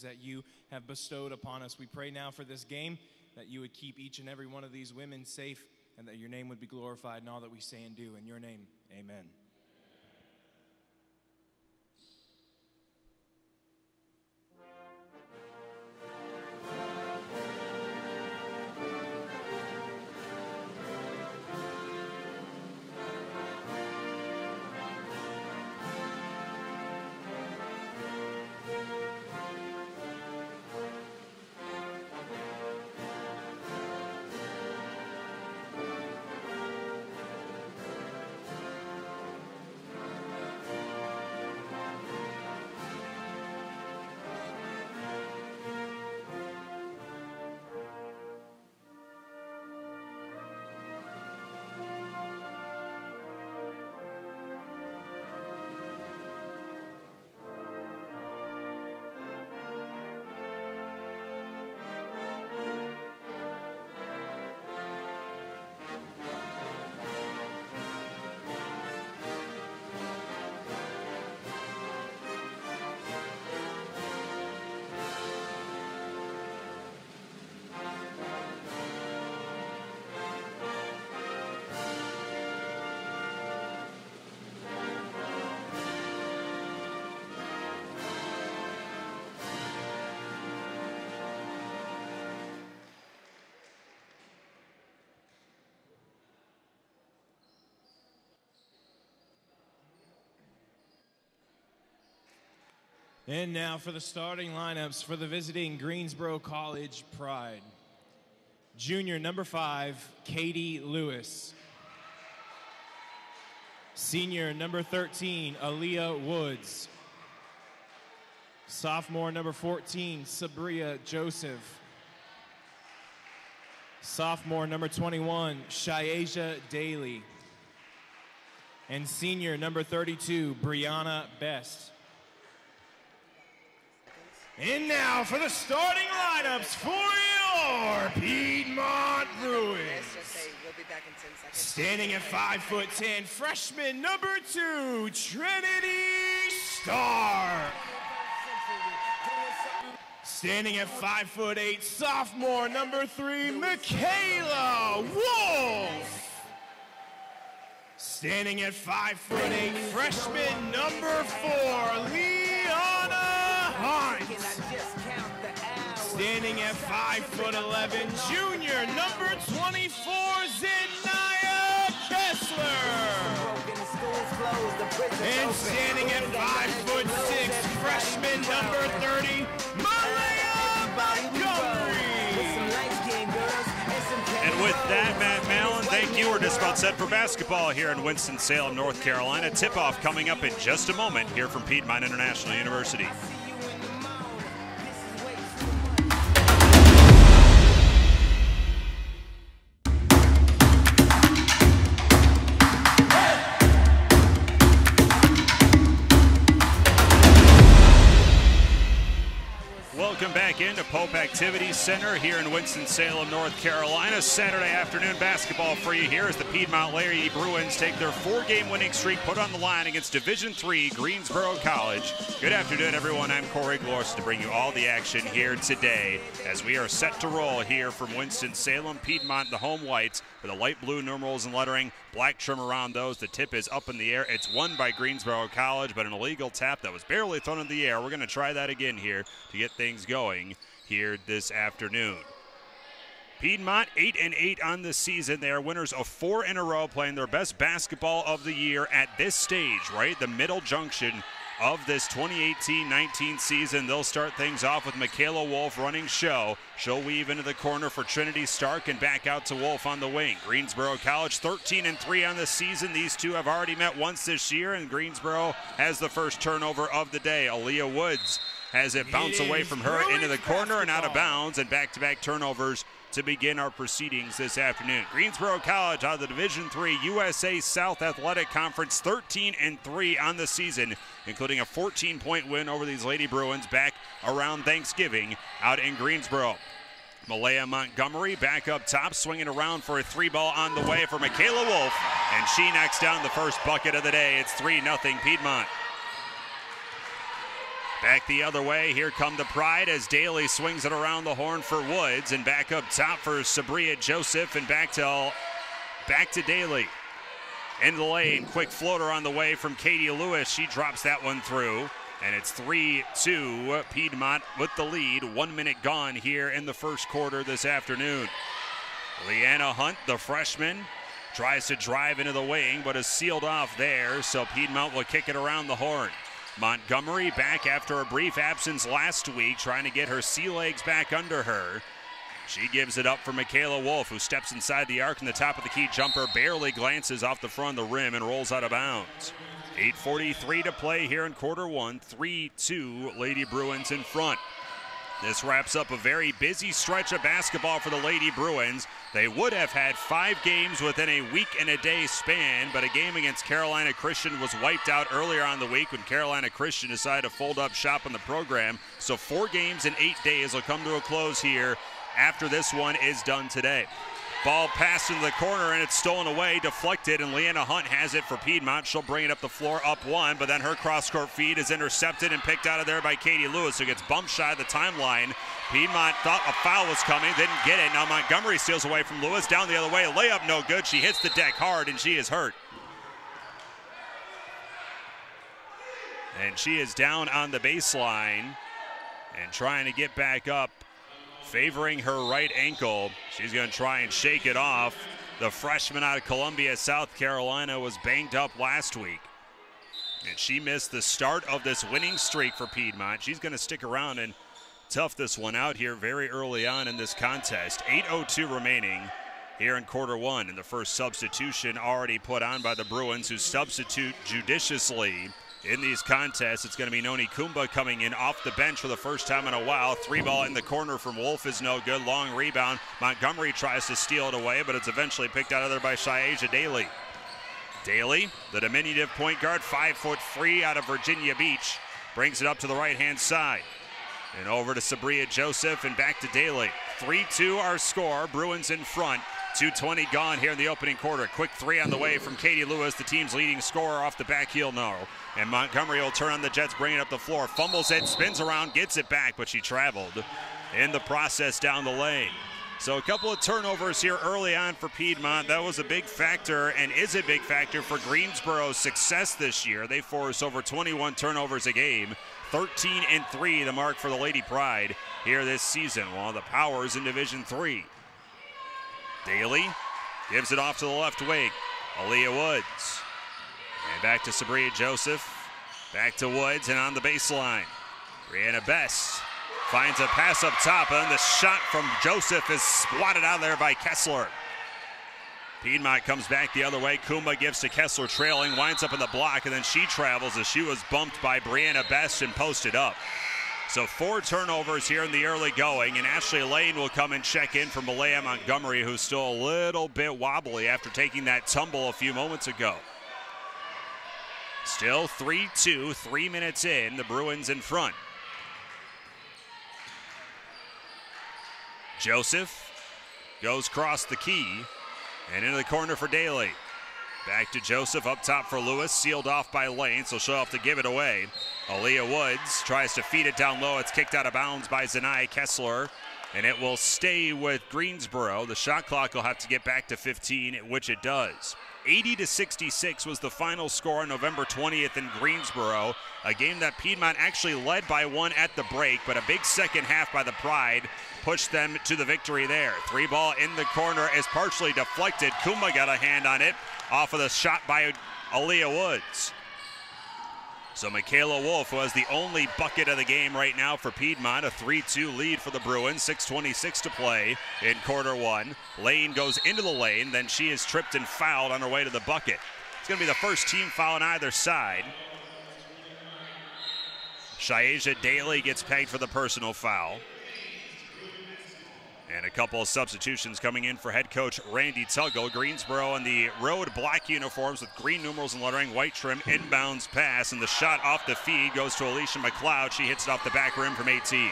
that you have bestowed upon us. We pray now for this game that you would keep each and every one of these women safe and that your name would be glorified in all that we say and do. In your name, amen. And now for the starting lineups for the visiting Greensboro College Pride. Junior number 5, Katie Lewis. Senior number 13, Aaliyah Woods. Sophomore number 14, Sabria Joseph. Sophomore number 21, Shayasia Daly. And senior number 32, Brianna Best. And now for the starting lineups for your Piedmont Bruins. Standing at 5'10", freshman number 2, Trinity Stark. Standing at 5'8", sophomore number 3, Michaela Wolf. Standing at 5'8", freshman number 4, Liana Hines. Standing at 5'11", junior number 24, Zenaya Kessler. And standing at 5'6", freshman number 30, Malaya Montgomery. And with that, Matt Mallon, thank you. We're just about set for basketball here in Winston-Salem, North Carolina. Tip-off coming up in just a moment here from Piedmont International University. Welcome back into Pope Activities Center here in Winston-Salem, North Carolina. Saturday afternoon basketball for you here as the Piedmont Lady Bruins take their 4-game winning streak put on the line against Division III Greensboro College. Good afternoon, everyone. I'm Corey Glorson to bring you all the action here today as we are set to roll here from Winston-Salem. Piedmont, the home whites, with the light blue numerals and lettering, black trim around those. The tip is up in the air. It's won by Greensboro College, but an illegal tap that was barely thrown in the air. We're going to try that again here to get things going here this afternoon. Piedmont 8-8 on the season. They are winners of 4 in a row, playing their best basketball of the year at this stage, right? The middle junction of this 2018-19 season. They'll start things off with Michaela Wolf running show. She'll weave into the corner for Trinity Stark and back out to Wolf on the wing. Greensboro College 13-3 on the season. These two have already met once this year, and Greensboro has the first turnover of the day. Aaliyah Woods has it bounce away from her into the corner and out of bounds, and back-to-back turnovers to begin our proceedings this afternoon. Greensboro College out of the Division III USA South Athletic Conference 13-3 on the season, including a 14-point win over these Lady Bruins back around Thanksgiving out in Greensboro. Malaya Montgomery back up top, swinging around for a 3-ball on the way for Michaela Wolf, and she knocks down the first bucket of the day. It's 3-0 Piedmont. Back the other way, here come the Pride as Daly swings it around the horn for Woods, and back up top for Sabria Joseph, and back to Daly. In the lane, quick floater on the way from Katie Lewis. She drops that one through, and it's 3-2 Piedmont with the lead. 1 minute gone here in the first quarter this afternoon. Leanna Hunt, the freshman, tries to drive into the wing, but is sealed off there, so Piedmont will kick it around the horn. Montgomery back after a brief absence last week, trying to get her sea legs back under her. She gives it up for Michaela Wolf, who steps inside the arc, and the top of the key jumper barely glances off the front of the rim and rolls out of bounds. 8:43 to play here in quarter one. 3-2 Lady Bruins in front. This wraps up a very busy stretch of basketball for the Lady Bruins. They would have had 5 games within a week and a day span, but a game against Carolina Christian was wiped out earlier on the week when Carolina Christian decided to fold up shop on the program. So 4 games in 8 days will come to a close here after this one is done today. Ball passed into the corner, and it's stolen away, deflected, and Leanna Hunt has it for Piedmont. She'll bring it up the floor, up 1, but then her cross-court feed is intercepted and picked out of there by Katie Lewis, who gets bumped shy of the timeline. Piedmont thought a foul was coming, didn't get it. Now Montgomery steals away from Lewis, down the other way, layup no good. She hits the deck hard, and she is hurt. And she is down on the baseline and trying to get back up, favoring her right ankle. She's going to try and shake it off. The freshman out of Columbia, South Carolina, was banged up last week, and she missed the start of this winning streak for Piedmont. She's going to stick around and tough this one out here very early on in this contest. 8:02 remaining here in quarter one, and the first substitution already put on by the Bruins, who substitute judiciously in these contests. It's going to be Noni Kumba coming in off the bench for the first time in a while. 3-ball in the corner from Wolf is no good. Long rebound. Montgomery tries to steal it away, but it's eventually picked out of there by Shayaja Daly. Daly, the diminutive point guard, 5'3" out of Virginia Beach, brings it up to the right-hand side. And over to Sabria Joseph and back to Daly. 3-2 our score. Bruins in front. 2:20 gone here in the opening quarter. Quick 3 on the way from Katie Lewis, the team's leading scorer, off the back heel, no. And Montgomery will turn on the Jets, bring it up the floor. Fumbles it, spins around, gets it back, but she traveled in the process down the lane. So a couple of turnovers here early on for Piedmont. That was a big factor and is a big factor for Greensboro's success this year. They force over 21 turnovers a game. 13-3 the mark for the Lady Pride here this season, while the Powers in Division III. Daly gives it off to the left wing. Aaliyah Woods. And back to Sabria Joseph. Back to Woods and on the baseline. Brianna Best finds a pass up top, and the shot from Joseph is swatted out there by Kessler. Piedmont comes back the other way. Kumba gives to Kessler trailing, winds up in the block, and then she travels as she was bumped by Brianna Best and posted up. So 4 turnovers here in the early going, and Ashley Lane will come and check in for Malaya Montgomery, who's still a little bit wobbly after taking that tumble a few moments ago. Still 3-2, 3 minutes in, the Bruins in front. Joseph goes across the key and into the corner for Daly. Back to Joseph, up top for Lewis, sealed off by Lane, so she'll have to give it away. Aaliyah Woods tries to feed it down low. It's kicked out of bounds by Zanaya Kessler, and it will stay with Greensboro. The shot clock will have to get back to 15, which it does. 80-66 was the final score on November 20th in Greensboro, a game that Piedmont actually led by 1 at the break, but a big second half by the Pride pushed them to the victory there. 3-ball in the corner is partially deflected. Kuma got a hand on it off of the shot by Aaliyah Woods. So Michaela Wolf was the only bucket of the game right now for Piedmont. A 3-2 lead for the Bruins, 6:26 to play in quarter one. Lane goes into the lane, then she is tripped and fouled on her way to the bucket. It's going to be the first team foul on either side. Shayaja Daly gets pegged for the personal foul. And a couple of substitutions coming in for head coach Randy Tuggle. Greensboro in the road black uniforms with green numerals and lettering, white trim, inbounds pass, and the shot off the feed goes to Alicia McLeod. She hits it off the back rim from 18.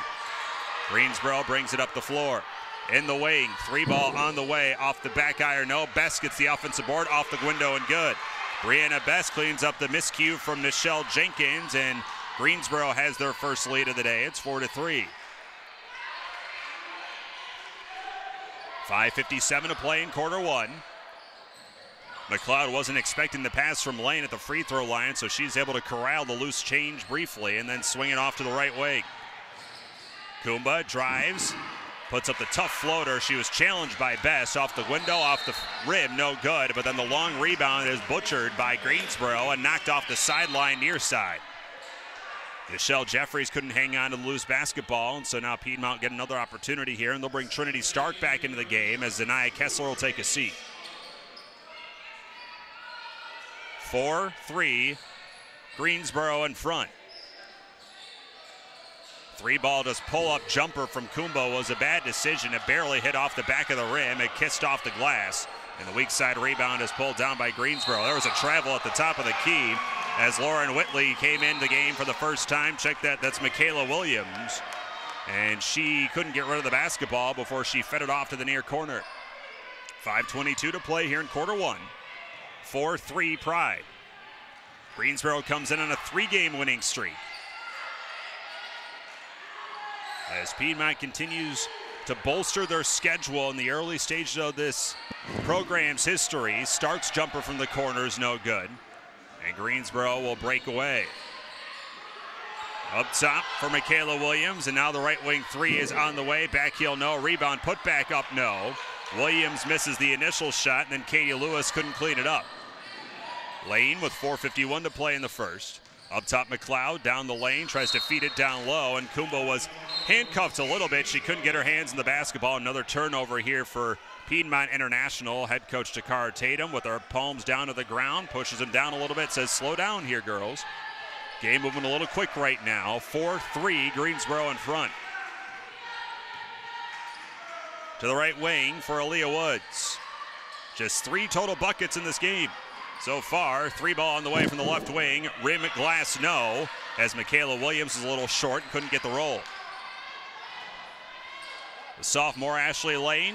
Greensboro brings it up the floor. In the wing, 3-ball on the way, off the back iron, no. Best gets the offensive board, off the window and good. Brianna Best cleans up the miscue from Nichelle Jenkins, and Greensboro has their first lead of the day. It's 4-3. 5:57 to play in quarter one. McLeod wasn't expecting the pass from Lane at the free throw line, so she's able to corral the loose change briefly and then swing it off to the right wing. Kumba drives, puts up the tough floater. She was challenged by Bess off the window, off the rim, no good, but then the long rebound is butchered by Greensboro and knocked off the sideline near side. Michelle Jeffries couldn't hang on to the loose basketball, and so now Piedmont get another opportunity here, and they'll bring Trinity Stark back into the game as Zanaya Kessler will take a seat. 4-3, Greensboro in front. Three-ball just pull-up jumper from Kumbo was a bad decision. It barely hit off the back of the rim. It kissed off the glass, and the weak side rebound is pulled down by Greensboro. There was a travel at the top of the key as Lauren Whitley came in the game for the first time. Check that, that's Michaela Williams, and she couldn't get rid of the basketball before she fed it off to the near corner. 5:22 to play here in quarter one. 4-3 Pride. Greensboro comes in on a 3-game winning streak. As Piedmont continues to bolster their schedule in the early stages of this program's history, Stark's jumper from the corner is no good, and Greensboro will break away. Up top for Michaela Williams, and now the right wing three is on the way. Back heel, no. Rebound, put back up, no. Williams misses the initial shot, and then Katie Lewis couldn't clean it up. Lane with 4:51 to play in the first. Up top, McLeod down the lane, tries to feed it down low, and Kumbo was handcuffed a little bit. She couldn't get her hands in the basketball. Another turnover here for Piedmont International. Head coach Takara Tatum with her palms down to the ground, pushes them down a little bit, says, slow down here, girls. Game moving a little quick right now. 4-3, Greensboro in front. To the right wing for Aaliyah Woods. Just 3 total buckets in this game so far. 3-ball on the way from the left wing. Rim glass, no, as Michaela Williams is a little short, couldn't get the roll. The sophomore Ashley Lane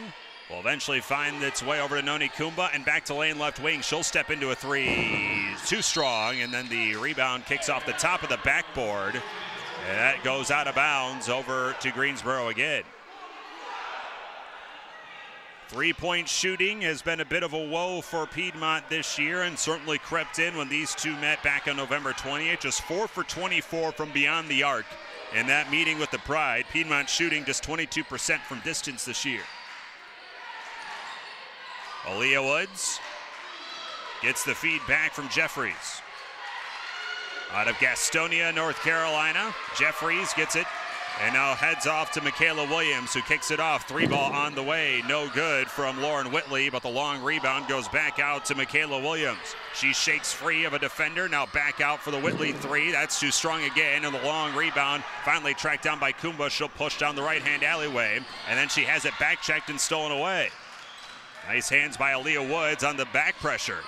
will eventually find its way over to Noni Kumba and back to Lane left wing. She'll step into a three. Too strong, and then the rebound kicks off the top of the backboard. And that goes out of bounds over to Greensboro again. Three-point shooting has been a bit of a woe for Piedmont this year and certainly crept in when these two met back on November 20th. Just 4 for 24 from beyond the arc in that meeting with the Pride. Piedmont shooting just 22% from distance this year. Aaliyah Woods gets the feed back from Jeffries. Out of Gastonia, North Carolina, Jeffries gets it and now heads off to Michaela Williams, who kicks it off. 3-ball on the way, no good from Lauren Whitley, but the long rebound goes back out to Michaela Williams. She shakes free of a defender, now back out for the Whitley 3. That's too strong again, and the long rebound finally tracked down by Kumba. She'll push down the right-hand alleyway, and then she has it back-checked and stolen away. Nice hands by Aaliyah Woods on the back pressure.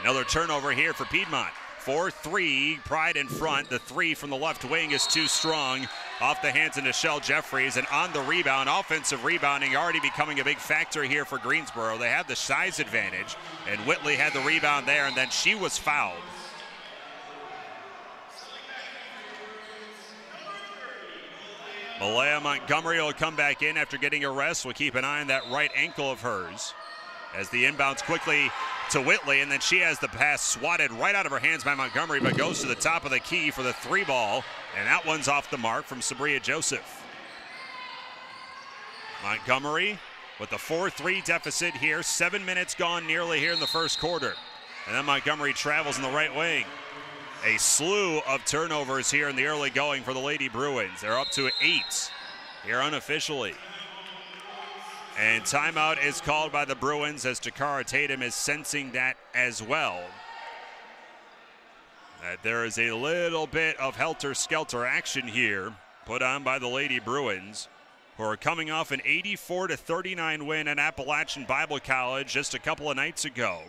Another turnover here for Piedmont. 4-3, Pride in front. The 3 from the left wing is too strong. Off the hands of Nichelle Jeffries, and on the rebound, offensive rebounding already becoming a big factor here for Greensboro. They have the size advantage, and Whitley had the rebound there, and then she was fouled. Malaya Montgomery will come back in after getting a rest. We'll keep an eye on that right ankle of hers as the inbounds quickly to Whitley, and then she has the pass swatted right out of her hands by Montgomery, but goes to the top of the key for the 3-ball, and that one's off the mark from Sabria Joseph. Montgomery with the 4-3 deficit here. 7 minutes gone nearly here in the first quarter. And then Montgomery travels in the right wing. A slew of turnovers here in the early going for the Lady Bruins. They're up to 8 here unofficially. And timeout is called by the Bruins as Takara Tatum is sensing that as well. That there is a little bit of helter-skelter action here put on by the Lady Bruins, who are coming off an 84-39 win at Appalachian Bible College just a couple of nights ago.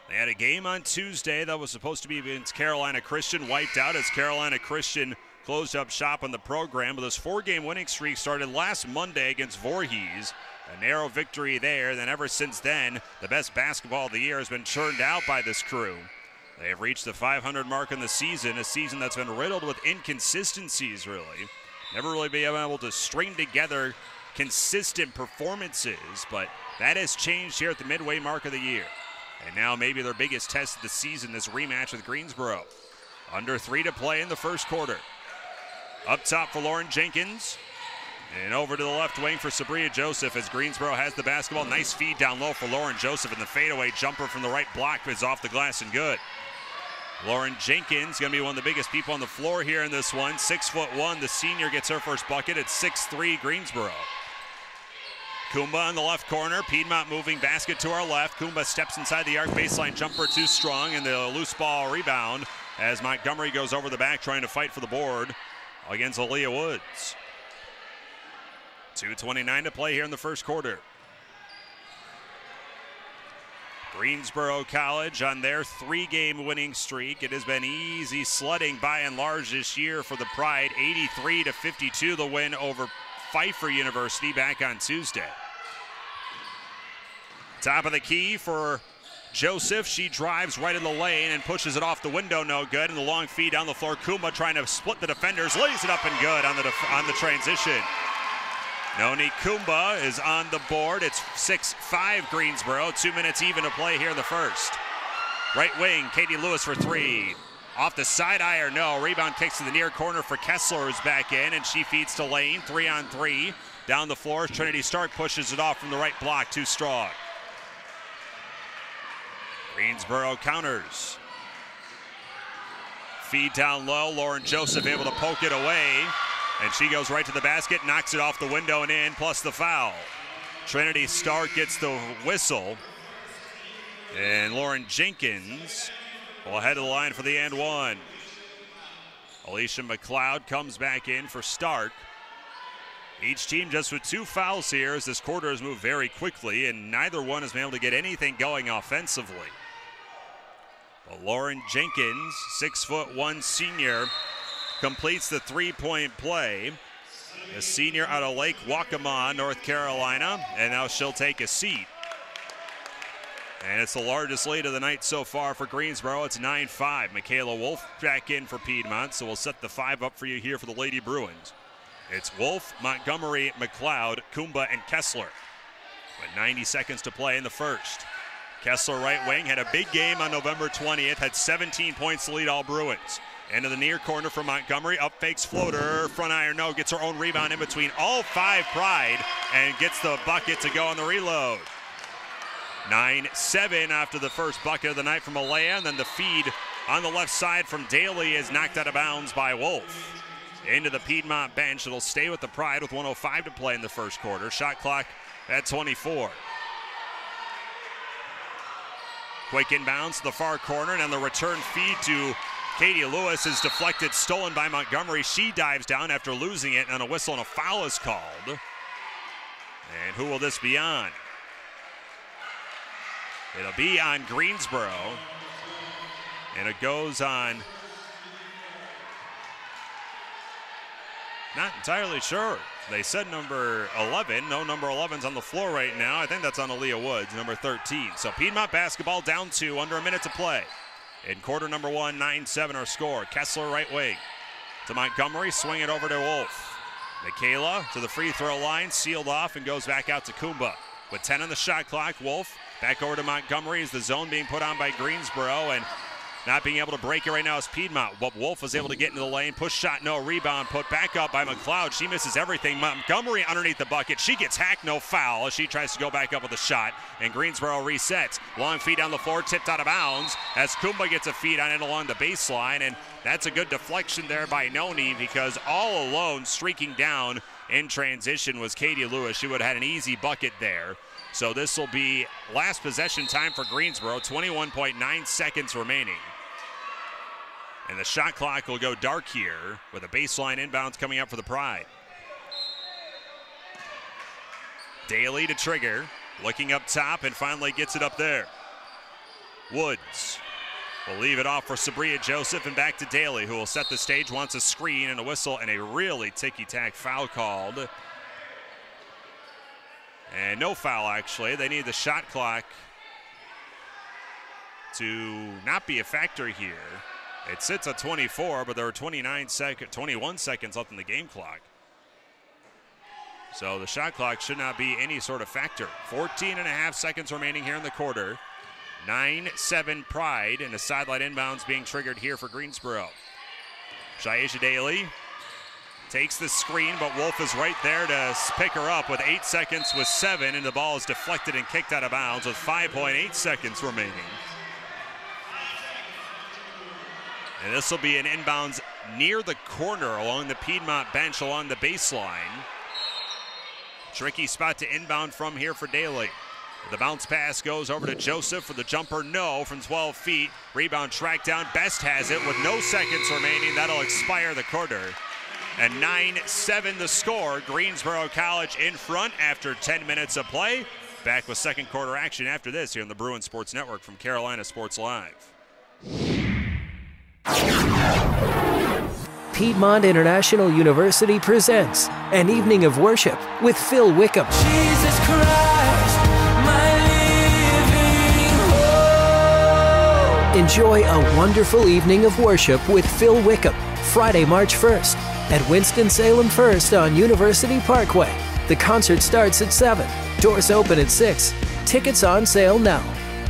They had a game on Tuesday that was supposed to be against Carolina Christian, wiped out as Carolina Christian closed up shop on the program, but this 4-game winning streak started last Monday against Voorhees. A narrow victory there. Then ever since then, the best basketball of the year has been churned out by this crew. They've reached the 500 mark in the season, a season that's been riddled with inconsistencies, really. Never really been able to string together consistent performances, but that has changed here at the midway mark of the year. And now maybe their biggest test of the season, this rematch with Greensboro. Under 3 to play in the first quarter. Up top for Lauren Jenkins. And over to the left wing for Sabria Joseph as Greensboro has the basketball. Nice feed down low for Lauren Joseph, and the fadeaway jumper from the right block is off the glass and good. Lauren Jenkins going to be one of the biggest people on the floor here in this one. 6'1", the senior gets her first bucket at 6'3", Greensboro. Kumba in the left corner. Piedmont moving basket to our left. Kumba steps inside the arc, baseline jumper too strong, and the loose ball rebound as Montgomery goes over the back trying to fight for the board against Aaliyah Woods. 2:29 to play here in the first quarter. Greensboro College on their 3-game winning streak. It has been easy sledding by and large this year for the Pride. 83-52 the win over Pfeiffer University back on Tuesday. Top of the key for Joseph. She drives right in the lane and pushes it off the window, no good. And the long feed down the floor. Kuma trying to split the defenders, lays it up and good on the transition. Noni Kumba is on the board. It's 6-5 Greensboro. 2 minutes even to play here in the first. Right wing, Katie Lewis for 3. Off the side iron, no. Rebound kicks to the near corner for Kessler, who's back in, and she feeds to Lane. 3-on-3. Down the floor, Trinity Stark pushes it off from the right block, too strong. Greensboro counters. Feed down low. Lauren Joseph able to poke it away. And she goes right to the basket, knocks it off the window and in, plus the foul. Trinity Stark gets the whistle. And Lauren Jenkins will head to the line for the and one. Alicia McLeod comes back in for Stark. Each team just with 2 fouls here as this quarter has moved very quickly, and neither one has been able to get anything going offensively. But Lauren Jenkins, 6'1" senior, completes the 3-point play. A senior out of Lake Waccamaw, North Carolina, and now she'll take a seat. And it's the largest lead of the night so far for Greensboro. It's 9-5. Michaela Wolf back in for Piedmont, so we'll set the 5 up for you here for the Lady Bruins. It's Wolf, Montgomery, McLeod, Kumba, and Kessler. With 90 seconds to play in the first. Kessler, right wing, had a big game on November 20th, had 17 points to lead all Bruins. Into the near corner for Montgomery, up fakes floater, front iron no, gets her own rebound in between all 5 Pride and gets the bucket to go on the reload. 9-7 after the first bucket of the night from Alea, and then the feed on the left side from Daly is knocked out of bounds by Wolf. Into the Piedmont bench, it'll stay with the Pride with 1:05 to play in the first quarter. Shot clock at 24. Quick inbounds to the far corner, and then the return feed to Katie Lewis is deflected, stolen by Montgomery. She dives down after losing it, and a whistle and a foul is called. And who will this be on? It'll be on Greensboro. And it goes on, not entirely sure. They said number 11. No, number 11's on the floor right now. I think that's on Aaliyah Woods, number 13. So Piedmont basketball down 2, under a minute to play. In quarter number 1, 9-7 our score. Kessler right wing to Montgomery, swing it over to Wolf. Michaela to the free throw line, sealed off and goes back out to Kumba. With 10 on the shot clock, Wolf back over to Montgomery as the zone being put on by Greensboro, and not being able to break it right now is Piedmont. But Wolf was able to get into the lane, push shot, no rebound, put back up by McLeod. She misses everything. Montgomery underneath the bucket. She gets hacked, no foul as she tries to go back up with a shot, and Greensboro resets. Long feed down the floor, tipped out of bounds as Kumba gets a feed on it along the baseline, and that's a good deflection there by Noni, because all alone streaking down in transition was Katie Lewis. She would have had an easy bucket there. So this will be last possession time for Greensboro, 21.9 seconds remaining. And the shot clock will go dark here with a baseline inbounds coming up for the Pride. Daly to trigger, looking up top and finally gets it up there. Woods will leave it off for Sabria Joseph and back to Daly, who will set the stage, wants a screen and a whistle and a really ticky-tack foul called. And no foul, actually. They need the shot clock to not be a factor here. It sits at 24, but there are 21 seconds left in the game clock. So the shot clock should not be any sort of factor. 14.5 seconds remaining here in the quarter. 9-7 Pride, and a sideline inbounds being triggered here for Greensboro. Shaisha Daly takes the screen, but Wolf is right there to pick her up with 8 seconds with 7, and the ball is deflected and kicked out of bounds with 5.8 seconds remaining. And this will be an inbounds near the corner along the Piedmont bench along the baseline. Tricky spot to inbound from here for Daly. The bounce pass goes over to Joseph for the jumper, no, from 12 feet. Rebound tracked down. Best has it with no seconds remaining. That'll expire the quarter. And 9-7 the score. Greensboro College in front after 10 minutes of play. Back with second quarter action after this here on the Bruin Sports Network from Carolina Sports Live. Piedmont International University presents an evening of worship with Phil Wickham. Jesus Christ, my living hope. Enjoy a wonderful evening of worship with Phil Wickham, Friday, March 1st at Winston-Salem First on University Parkway. The concert starts at 7. Doors open at 6. Tickets on sale now.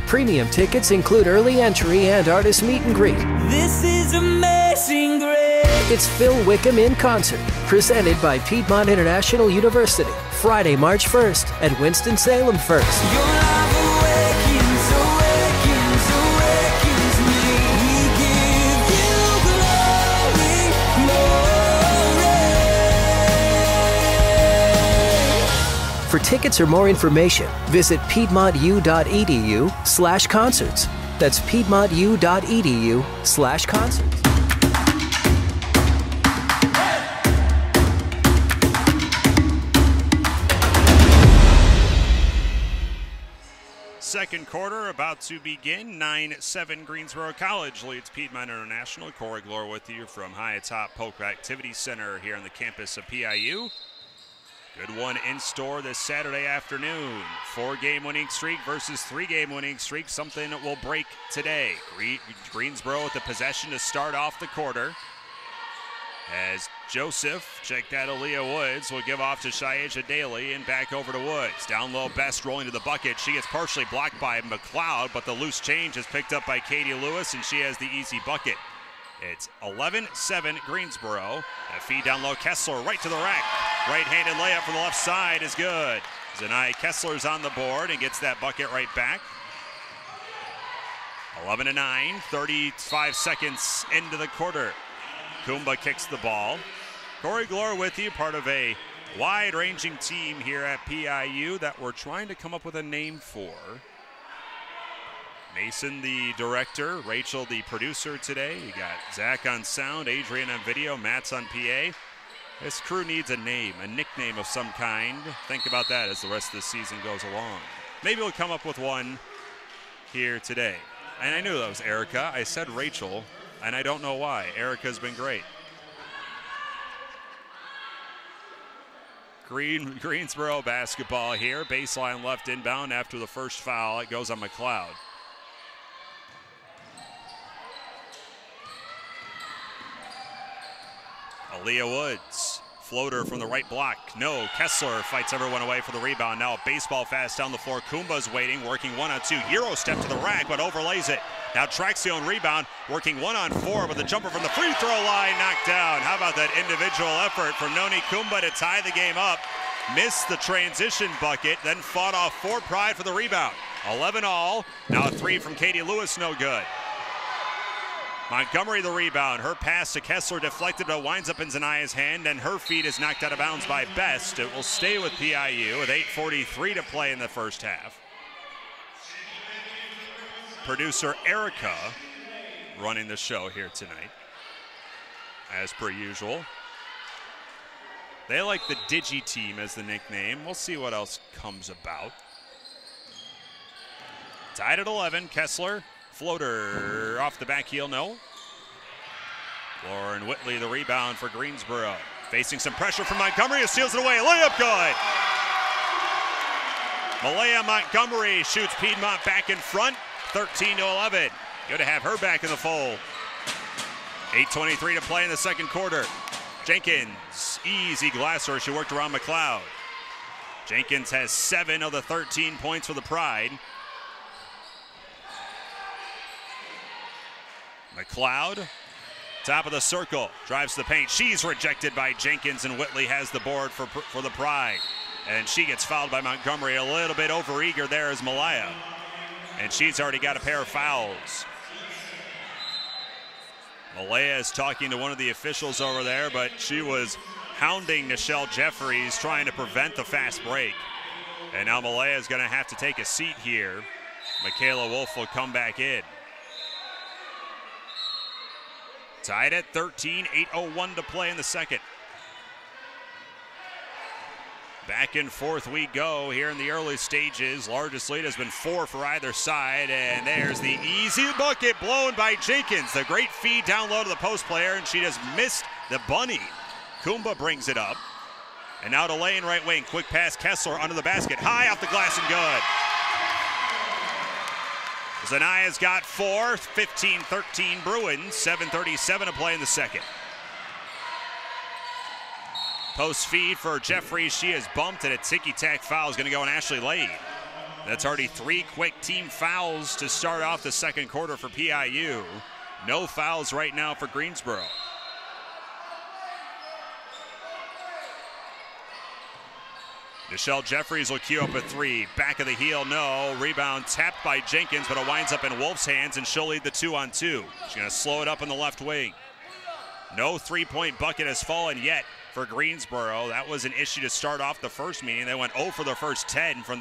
Premium tickets include early entry and artist meet and greet. This is amazing grace. It's Phil Wickham in concert, presented by Piedmont International University, Friday, March 1st at Winston-Salem First. Your love awakens, awakens, awakens me. We give you glory, glory. For tickets or more information, visit piedmontu.edu/concerts. That's piedmontu.edu/concerts. Second quarter about to begin. 9-7 Greensboro College leads Piedmont International. Corey Glore with you from high atop Polk Activity Center here on the campus of PIU. Good one in store this Saturday afternoon. 4-game winning streak versus 3-game winning streak. Something that will break today. Greensboro with the possession to start off the quarter. As Joseph, check that, Aaliyah Woods will give off to Shaisha Daly and back over to Woods. Down low, Best rolling to the bucket. She gets partially blocked by McLeod, but the loose change is picked up by Katie Lewis, and she has the easy bucket. It's 11-7 Greensboro. A feed down low, Kessler right to the rack. Right-handed layup from the left side is good. Zanai Kessler's on the board and gets that bucket right back. 11-9, 35 seconds into the quarter. Kumba kicks the ball. Corey Glore with you, part of a wide-ranging team here at PIU that we're trying to come up with a name for. Mason, the director, Rachel, the producer today. You got Zach on sound, Adrian on video, Matt's on PA. This crew needs a name, a nickname of some kind. Think about that as the rest of the season goes along. Maybe we'll come up with one here today. And I knew that was Erica. I said Rachel, and I don't know why. Erica's been great. Greensboro basketball here. Baseline left inbound after the first foul. It goes on McLeod. Aaliyah Woods, floater from the right block. No, Kessler fights everyone away for the rebound. Now a baseball fast down the floor. Kumba's waiting, working 1-on-2. Euro step to the rack, but overlays it. Now tracks the own rebound, working 1-on-4, but the jumper from the free throw line knocked down. How about that individual effort from Noni Kumba to tie the game up? Missed the transition bucket, then fought off for Pride for the rebound. 11 all. Now a three from Katie Lewis, no good. Montgomery the rebound. Her pass to Kessler deflected, but winds up in Zanaya's hand, and her feed is knocked out of bounds by Best. It will stay with PIU with 8:43 to play in the first half. Producer Erica running the show here tonight, as per usual. They like the Digi team as the nickname. We'll see what else comes about. Tied at 11, Kessler. Floater off the back heel, no. Lauren Whitley the rebound for Greensboro. Facing some pressure from Montgomery, who steals it away. Layup good. Malaya Montgomery shoots Piedmont back in front. 13-11. Good to have her back in the fold. 8:23 to play in the second quarter. Jenkins, easy glasser. She worked around McLeod. Jenkins has 7 of the 13 points for the Pride. McLeod, top of the circle, drives to the paint. She's rejected by Jenkins, and Whitley has the board for the Pride. And she gets fouled by Montgomery. A little bit overeager there is Malaya. And she's already got a pair of fouls. Malaya is talking to one of the officials over there, but she was hounding Nichelle Jeffries, trying to prevent the fast break. And now Malaya is going to have to take a seat here. Michaela Wolf will come back in. Tied at 13, 8:01 to play in the second. Back and forth we go here in the early stages. Largest lead has been 4 for either side, and there's the easy bucket blown by Jenkins. The great feed down low to the post player, and she just missed the bunny. Kumba brings it up, and now to Lane, right wing. Quick pass, Kessler under the basket. High off the glass and good. Zanaya's got 4, 15-13 Bruins, 7:37 to play in the second. Post feed for Jeffries. She is bumped, and a ticky-tack foul is going to go on Ashley Lane. That's already 3 quick team fouls to start off the second quarter for PIU. No fouls right now for Greensboro. Nichelle Jeffries will queue up a 3. Back of the heel, no. Rebound tapped by Jenkins, but it winds up in Wolf's hands, and she'll lead the 2-on-2. She's going to slow it up in the left wing. No three-point bucket has fallen yet for Greensboro. That was an issue to start off the first meeting. They went 0 for their first 10 from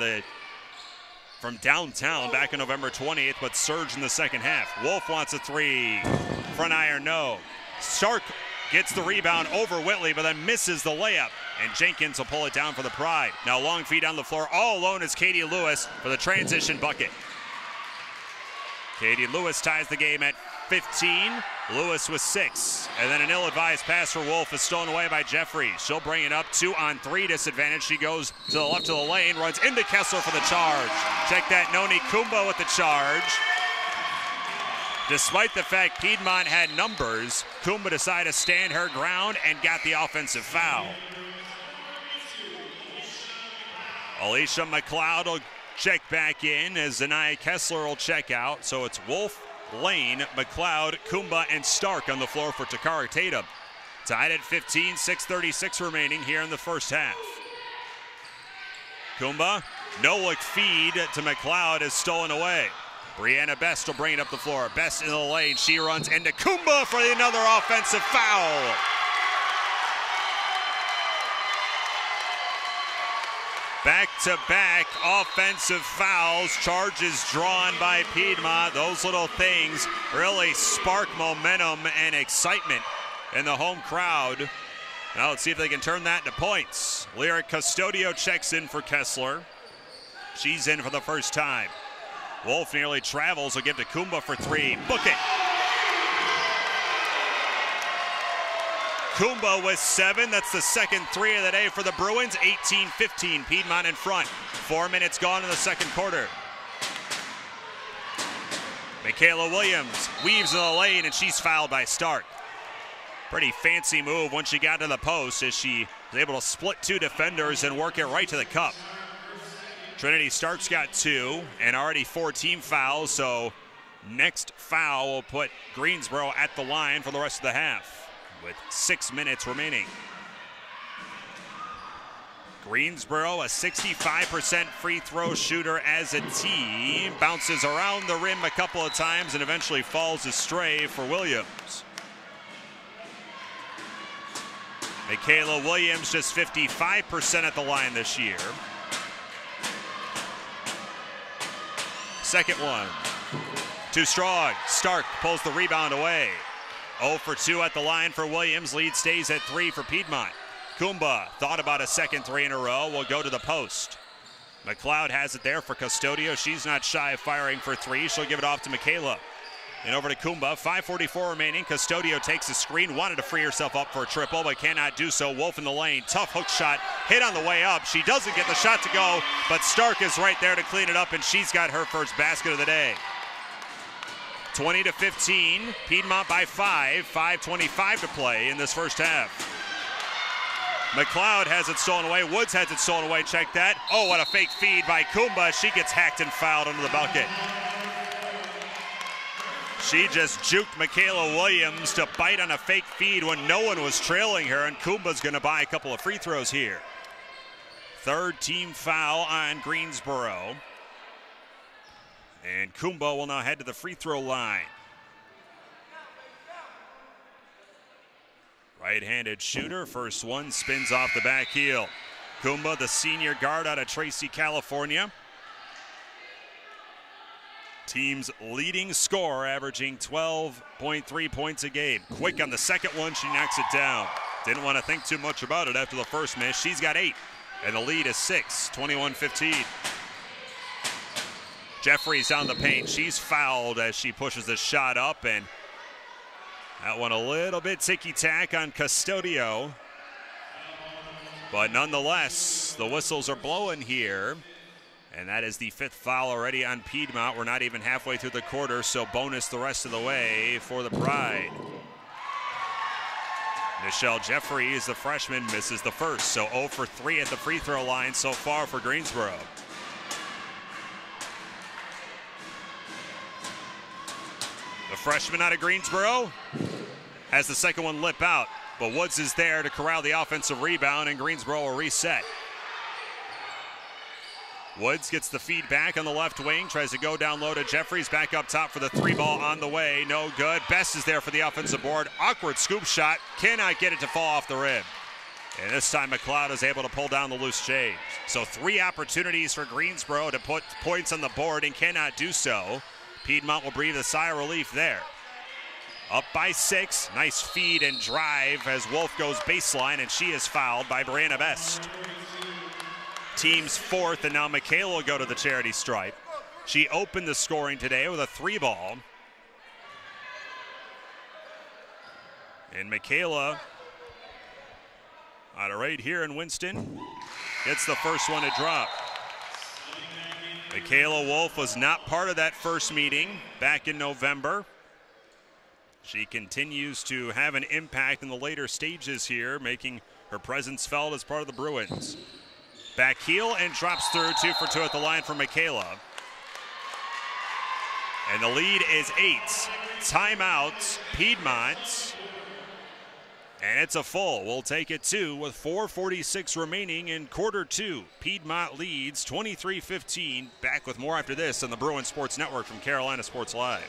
downtown back on November 20th, but surged in the second half. Wolf wants a 3. Front iron, no. Stark gets the rebound over Whitley, but then misses the layup, and Jenkins will pull it down for the Pride. Now long feed on the floor. All alone is Katie Lewis for the transition bucket. Katie Lewis ties the game at 15. Lewis with 6. And then an ill-advised pass for Wolf is stolen away by Jeffries. She'll bring it up 2-on-3 disadvantage. She goes to the left of the lane, runs into Kessler for the charge. Check that, Noni Kumba with the charge. Despite the fact Piedmont had numbers, Kumba decided to stand her ground and got the offensive foul. Alicia McLeod will check back in as Zanaya Kessler will check out. So it's Wolf, Lane, McLeod, Kumba, and Stark on the floor for Takara Tatum. Tied at 15, 6:36 remaining here in the first half. Kumba, no-look feed to McLeod is stolen away. Brianna Best will bring it up the floor. Best in the lane. She runs into Kumba for another offensive foul. Back-to-back offensive fouls. Charges drawn by Piedmont. Those little things really spark momentum and excitement in the home crowd. Now let's see if they can turn that into points. Lyric Custodio checks in for Kessler. She's in for the first time. Wolf nearly travels. Will give to Kumba for 3. Book it. Kumba with 7. That's the second 3 of the day for the Bruins. 18-15. Piedmont in front. 4 minutes gone in the second quarter. Michaela Williams weaves in the lane, and she's fouled by Stark. Pretty fancy move once she got to the post, as she was able to split 2 defenders and work it right to the cup. Trinity Stark's got 2 and already 4 team fouls, so next foul will put Greensboro at the line for the rest of the half with 6 minutes remaining. Greensboro, a 65% free throw shooter as a team, bounces around the rim a couple of times and eventually falls astray for Williams. Michaela Williams just 55% at the line this year. Second one, too strong. Stark pulls the rebound away. 0 for 2 at the line for Williams. Lead stays at 3 for Piedmont. Kumba thought about a second 3 in a row. Will go to the post. McLeod has it there for Custodio. She's not shy of firing for 3. She'll give it off to Michaela. And over to Kumba. 5:44 remaining. Custodio takes the screen. Wanted to free herself up for a triple, but cannot do so. Wolf in the lane. Tough hook shot. Hit on the way up. She doesn't get the shot to go, but Stark is right there to clean it up, and she's got her first basket of the day. 20-15. Piedmont by 5. 5:25 to play in this first half. McLeod has it stolen away. Woods has it stolen away. Check that. Oh, what a fake feed by Kumba. She gets hacked and fouled under the bucket. She just juked Michaela Williams to bite on a fake feed when no one was trailing her, and Kumba's going to buy a couple of free throws here. Third team foul on Greensboro. And Kumba will now head to the free throw line. Right-handed shooter, first one spins off the back heel. Kumba, the senior guard out of Tracy, California. Team's leading scorer, averaging 12.3 points a game. Quick on the second one, she knocks it down. Didn't want to think too much about it after the first miss. She's got 8, and the lead is 6, 21-15. Jeffries down the paint. She's fouled as she pushes the shot up, and that one a little bit ticky-tack on Custodio. But nonetheless, the whistles are blowing here. And that is the 5th foul already on Piedmont. We're not even halfway through the quarter, so bonus the rest of the way for the Pride. Michelle Jeffries, the freshman, misses the first. So 0 for 3 at the free throw line so far for Greensboro. The freshman out of Greensboro has the second one lip out, but Woods is there to corral the offensive rebound, and Greensboro will reset. Woods gets the feed back on the left wing, tries to go down low to Jeffries, back up top for the 3-ball on the way, no good. Best is there for the offensive board. Awkward scoop shot, cannot get it to fall off the rim. And this time McLeod is able to pull down the loose change. So 3 opportunities for Greensboro to put points on the board and cannot do so. Piedmont will breathe a sigh of relief there. Up by 6, nice feed and drive as Wolf goes baseline, and she is fouled by Brianna Best. Team's 4th, and now Michaela will go to the charity stripe. She opened the scoring today with a 3-ball. And Michaela, out of right here in Winston, gets the first one to drop. Michaela Wolf was not part of that first meeting back in November. She continues to have an impact in the later stages here, making her presence felt as part of the Bruins. Back heel and drops through, 2 for 2 at the line for Michaela. And the lead is 8. Timeouts, Piedmont. And it's a full. We'll take it 2 with 4:46 remaining in quarter 2. Piedmont leads 23-15. Back with more after this on the Bruin Sports Network from Carolina Sports Live.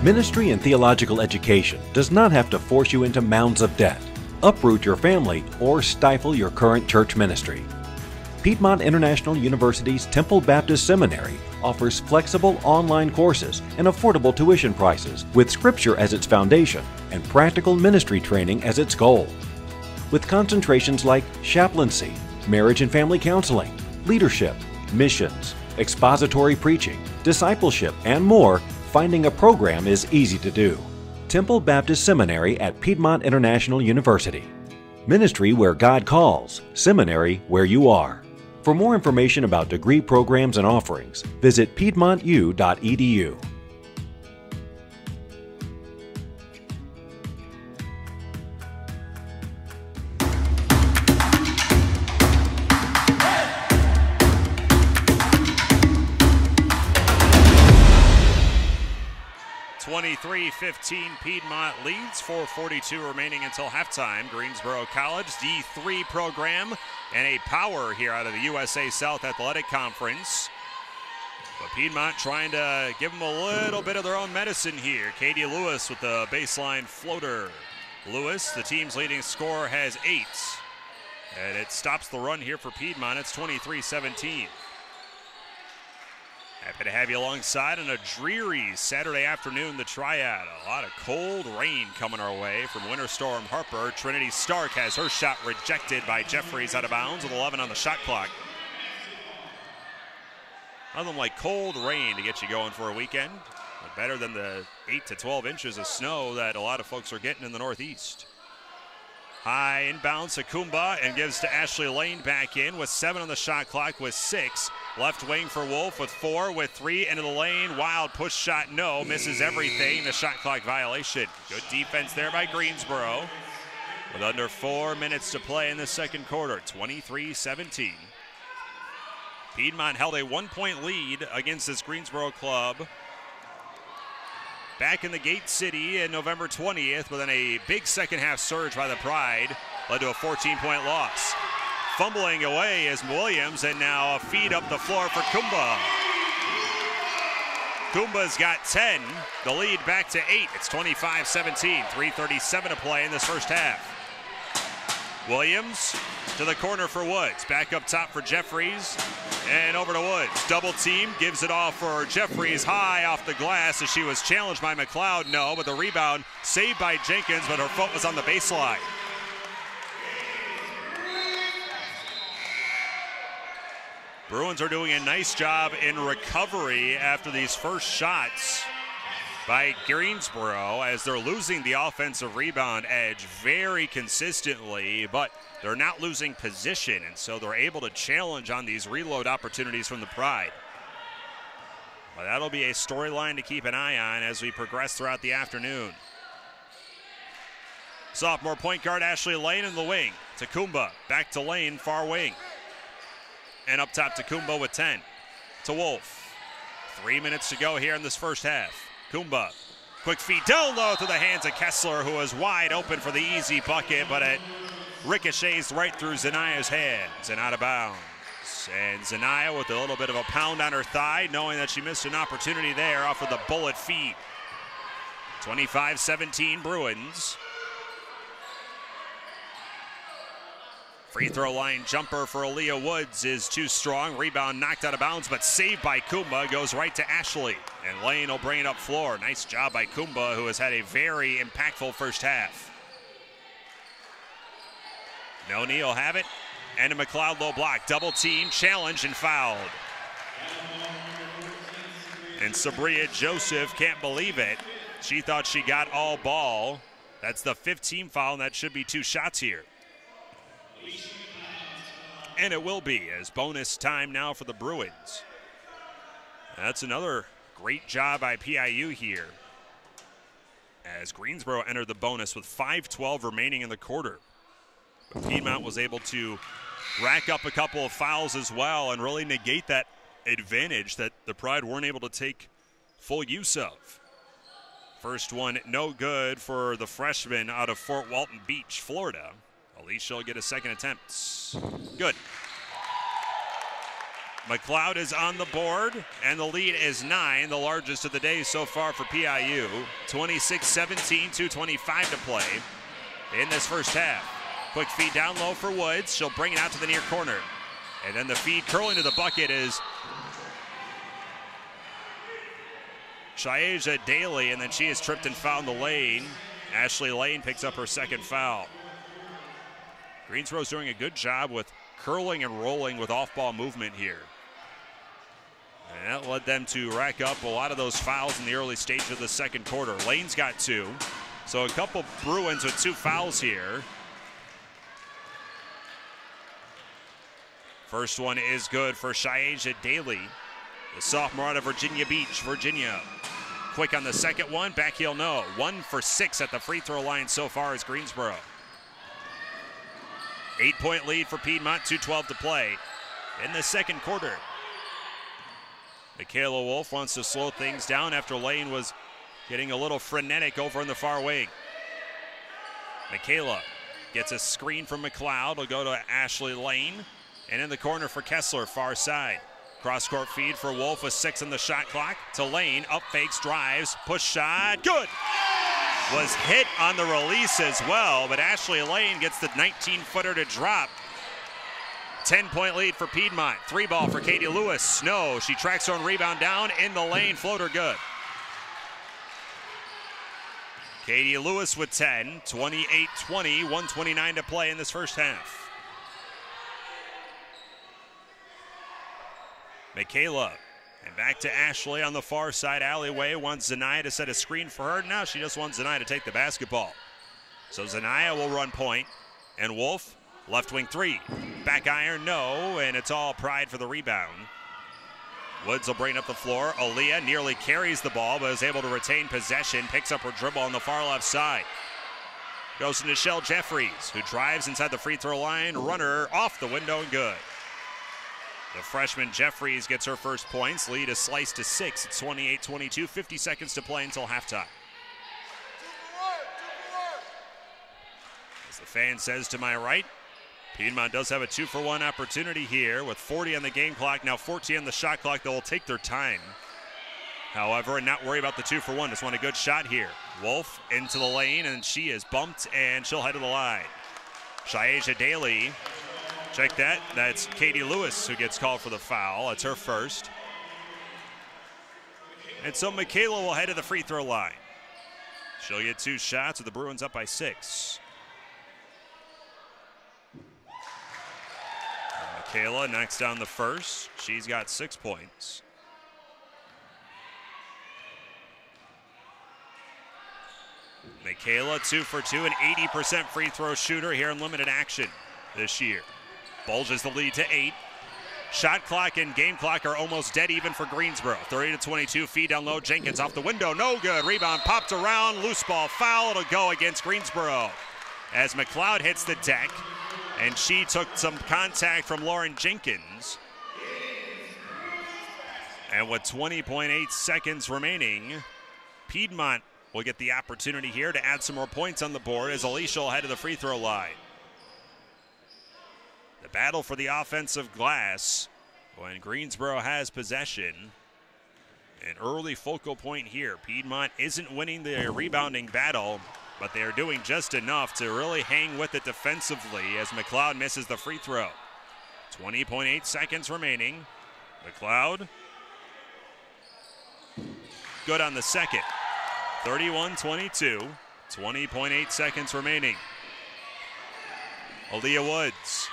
Ministry and theological education does not have to force you into mounds of debt, uproot your family, or stifle your current church ministry. Piedmont International University's Temple Baptist Seminary offers flexible online courses and affordable tuition prices with Scripture as its foundation and practical ministry training as its goal. With concentrations like chaplaincy, marriage and family counseling, leadership, missions, expository preaching, discipleship, and more, finding a program is easy to do. Temple Baptist Seminary at Piedmont International University. Ministry where God calls, seminary where you are. For more information about degree programs and offerings, visit piedmontu.edu. Piedmont leads, 4:42 remaining until halftime. Greensboro College, D3 program, and a power here out of the USA South Athletic Conference. But Piedmont trying to give them a little bit of their own medicine here. Katie Lewis with the baseline floater. Lewis, the team's leading scorer, has 8. And it stops the run here for Piedmont. It's 23-17. Happy to have you alongside on a dreary Saturday afternoon, the Triad. A lot of cold rain coming our way from Winter Storm Harper. Trinity Stark has her shot rejected by Jeffries out of bounds with 11 on the shot clock. Nothing like cold rain to get you going for a weekend. But better than the 8 to 12 inches of snow that a lot of folks are getting in the Northeast. High inbounds, Akumba, and gives to Ashley Lane back in with 7 on the shot clock with 6. Left wing for Wolf with 4, with 3 into the lane. Wild push shot, no, misses everything. The shot clock violation. Good defense there by Greensboro. With under 4 minutes to play in the second quarter, 23-17. Piedmont held a 1-point lead against this Greensboro club back in the Gate City in November 20th, but then a big second half surge by the Pride led to a 14-point loss. Fumbling away is Williams, and now a feed up the floor for Kumba. Kumba's got 10, the lead back to 8. It's 25-17, 3:37 to play in this first half. Williams to the corner for Woods, back up top for Jeffries, and over to Woods. Double team, gives it off for Jeffries, high off the glass as she was challenged by McLeod. No, but the rebound saved by Jenkins, but her foot was on the baseline. Bruins are doing a nice job in recovery after these first shots by Greensboro, as they're losing the offensive rebound edge very consistently, but they're not losing position, and so they're able to challenge on these reload opportunities from the Pride. But that'll be a storyline to keep an eye on as we progress throughout the afternoon. Sophomore point guard Ashley Lane in the wing. Takumba back to Lane, far wing. And up top to Kumba with 10. To Wolf. 3 minutes to go here in this first half. Kumba, quick feed down low to the hands of Kessler, who was wide open for the easy bucket, but it ricochets right through Zania's hands and out of bounds. And Zania with a little bit of a pound on her thigh, knowing that she missed an opportunity there off of the bullet feed. 25-17 Bruins. Free throw line jumper for Aaliyah Woods is too strong. Rebound knocked out of bounds, but saved by Kumba. Goes right to Ashley. And Lane will bring it up floor. Nice job by Kumba, who has had a very impactful first half. Noni will have it. And a McLeod low block. Double team, challenged and fouled. And Sabria Joseph can't believe it. She thought she got all ball. That's the 15th foul, and that should be 2 shots here. And it will be, as bonus time now for the Bruins. That's another great job by PIU here, as Greensboro entered the bonus with 5:12 remaining in the quarter. But Piedmont was able to rack up a couple of fouls as well and really negate that advantage that the Pride weren't able to take full use of. First one no good for the freshman out of Fort Walton Beach, Florida. Alicia will get a second attempt. Good. McLeod is on the board, and the lead is 9, the largest of the day so far for PIU. 26-17, 2:25 to play in this first half. Quick feed down low for Woods. She'll bring it out to the near corner. And then the feed curling to the bucket is Shaeja Daly, and then she is tripped and fouled in the lane. Ashley Lane picks up her second foul. Greensboro's doing a good job with curling and rolling with off-ball movement here. And that led them to rack up a lot of those fouls in the early stage of the second quarter. Lane's got 2. So a couple Bruins with 2 fouls here. First one is good for Shaeja Daly, the sophomore out of Virginia Beach, Virginia. Quick on the second one, back heel no. 1 for 6 at the free throw line so far is Greensboro. 8-point lead for Piedmont, 2:12 to play in the second quarter. Michaela Wolf wants to slow things down after Lane was getting a little frenetic over in the far wing. Michaela gets a screen from McLeod. Will go to Ashley Lane. And in the corner for Kessler, far side. Cross-court feed for Wolf with 6 on the shot clock. To Lane, up fakes, drives, push shot, good! Was hit on the release as well, but Ashley Lane gets the 19-footer to drop. 10-point lead for Piedmont. 3-ball for Katie Lewis. No, she tracks her own rebound down in the lane. Floater good. Katie Lewis with 10. 28-20, 1:29 to play in this first half. Michaela, and back to Ashley on the far side alleyway. Wants Zania to set a screen for her. Now she just wants Zania to take the basketball. So Zania will run point. And Wolf, left wing three. Back iron, no, and it's all Pride for the rebound. Woods will bring up the floor. Aaliyah nearly carries the ball, but is able to retain possession. Picks up her dribble on the far left side. Goes to Nichelle Jeffries, who drives inside the free throw line. Runner off the window and good. The freshman Jeffries gets her first points. Lead is sliced to 6. It's 28-22. 50 seconds to play until halftime. As the fan says to my right, Piedmont does have a 2-for-1 opportunity here with 40 on the game clock, now 14 on the shot clock. They'll take their time, however, and not worry about the 2-for-1. Just want a good shot here. Wolf into the lane, and she is bumped, and she'll head to the line. Shayeja Daly, check that. That's Katie Lewis who gets called for the foul. That's her first. And so Michaela will head to the free throw line. She'll get 2 shots with the Bruins up by 6. Michaela knocks down the first. She's got 6 points. Michaela 2 for 2, an 80% free throw shooter here in limited action this year. Bulges the lead to 8. Shot clock and game clock are almost dead even for Greensboro. 30-22, feed down low. Jenkins off the window, no good. Rebound popped around, loose ball foul. It'll go against Greensboro as McLeod hits the deck. And she took some contact from Lauren Jenkins. And with 20.8 seconds remaining, Piedmont will get the opportunity here to add some more points on the board as Alicia will head to the free throw line. The battle for the offensive glass when Greensboro has possession. An early focal point here. Piedmont isn't winning the rebounding battle, but they are doing just enough to really hang with it defensively as McLeod misses the free throw. 20.8 seconds remaining. McLeod, good on the second. 31-22, 20.8 seconds remaining. Aaliyah Woods,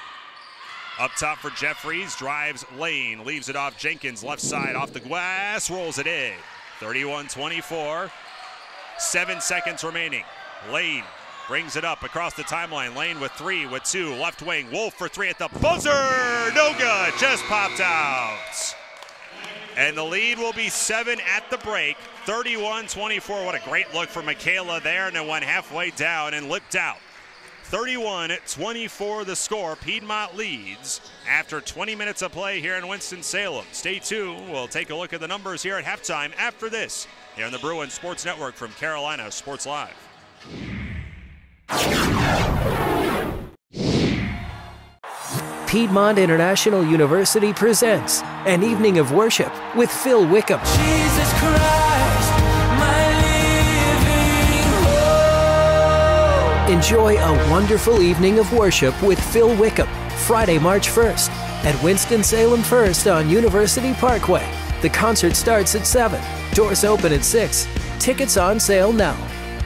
up top for Jeffries, drives lane, leaves it off Jenkins, left side off the glass, rolls it in. 31-24, 7 seconds remaining. Lane brings it up across the timeline. Lane with 3, with 2, left wing. Wolf for 3 at the buzzer. No good, just popped out. And the lead will be 7 at the break. 31-24, what a great look for Michaela there, and it went halfway down and lipped out. 31-24 the score. Piedmont leads after 20 minutes of play here in Winston-Salem. Stay tuned. We'll take a look at the numbers here at halftime after this here on the Bruins Sports Network from Carolina Sports Live. Piedmont International University presents an evening of worship with Phil Wickham. Jesus Christ, my living hope. Enjoy a wonderful evening of worship with Phil Wickham, Friday, March 1st at Winston-Salem First on University Parkway. The concert starts at 7. Doors open at 6. Tickets on sale now.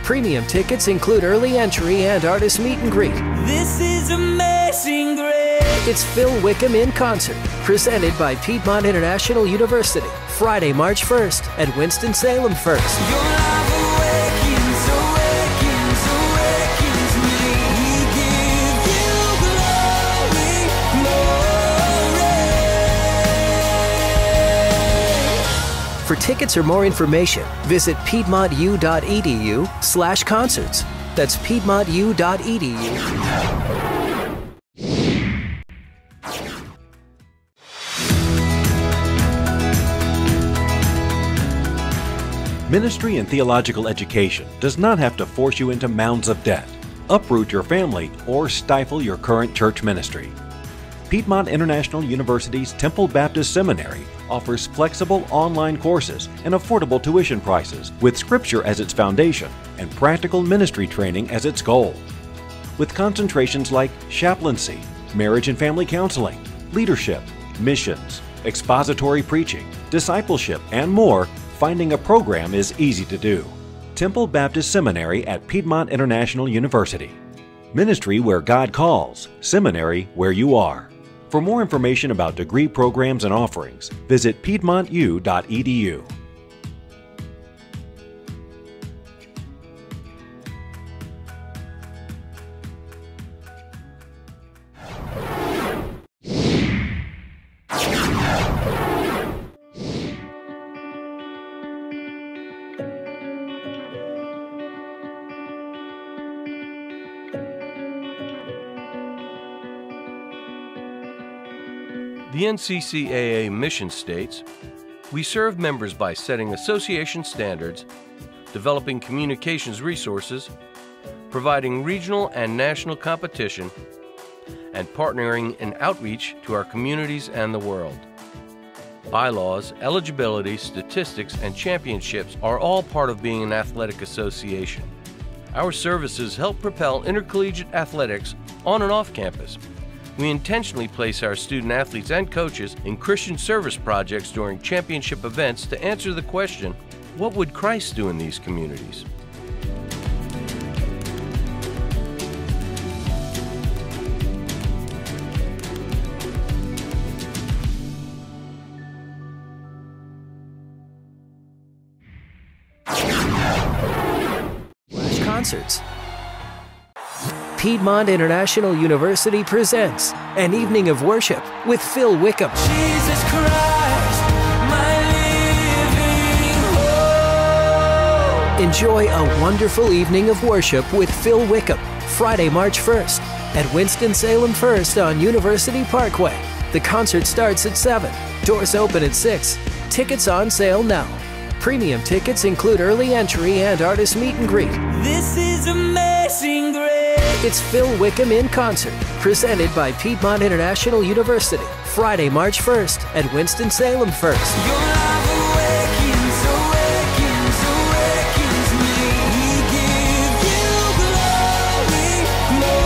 Premium tickets include early entry and artist meet and greet. This is amazing grace. It's Phil Wickham in concert, presented by Piedmont International University, Friday, March 1st at Winston-Salem First. Your love awakens, awakens, awakens me. We give you glory, glory. For tickets or more information, visit piedmontu.edu/concerts. That's piedmontu.edu. Ministry and theological education does not have to force you into mounds of debt, uproot your family, or stifle your current church ministry. Piedmont International University's Temple Baptist Seminary offers flexible online courses and affordable tuition prices with Scripture as its foundation and practical ministry training as its goal. With concentrations like chaplaincy, marriage and family counseling, leadership, missions, expository preaching, discipleship, and more, finding a program is easy to do. Temple Baptist Seminary at Piedmont International University. Ministry where God calls, seminary where you are. For more information about degree programs and offerings, visit piedmontu.edu. The NCCAA mission states, "We serve members by setting association standards, developing communications resources, providing regional and national competition, and partnering in outreach to our communities and the world." Bylaws, eligibility, statistics, and championships are all part of being an athletic association. Our services help propel intercollegiate athletics on and off campus. We intentionally place our student athletes and coaches in Christian service projects during championship events to answer the question, what would Christ do in these communities? Concerts. Piedmont International University presents an evening of worship with Phil Wickham. Jesus Christ, my living hope. Enjoy a wonderful evening of worship with Phil Wickham, Friday, March 1st at Winston-Salem First on University Parkway. The concert starts at 7. Doors open at 6. Tickets on sale now. Premium tickets include early entry and artist meet and greet. This is amazing grace. It's Phil Wickham in concert, presented by Piedmont International University, Friday, March 1st at Winston-Salem First. Your love awakens, awakens, awakens me. We give you glory, glory.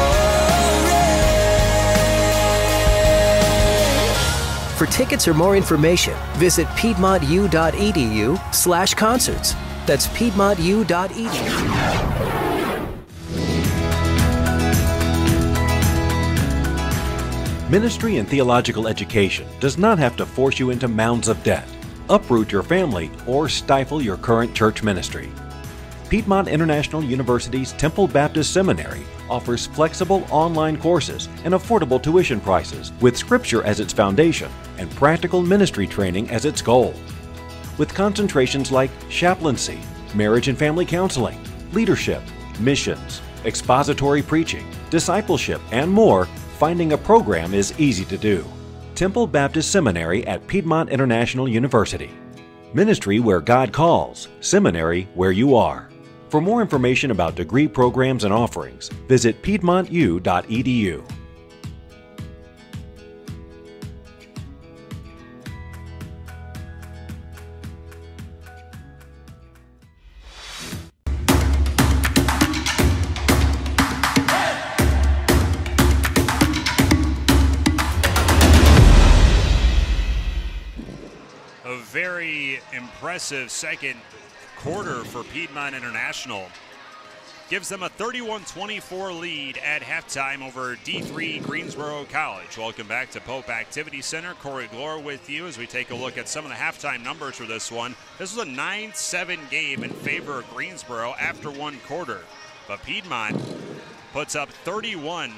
For tickets or more information, visit piedmontu.edu/concerts. That's piedmontu.edu. Ministry and theological education does not have to force you into mounds of debt, uproot your family, or stifle your current church ministry. Piedmont International University's Temple Baptist Seminary offers flexible online courses and affordable tuition prices with Scripture as its foundation and practical ministry training as its goal. With concentrations like chaplaincy, marriage and family counseling, leadership, missions, expository preaching, discipleship, and more, finding a program is easy to do. Temple Baptist Seminary at Piedmont International University. Ministry where God calls, seminary where you are. For more information about degree programs and offerings, visit piedmontu.edu. A very impressive second quarter for Piedmont International. Gives them a 31-24 lead at halftime over D3 Greensboro College. Welcome back to Pope Activity Center. Corey Glore with you as we take a look at some of the halftime numbers for this one. This was a 9-7 game in favor of Greensboro after one quarter. But Piedmont puts up 31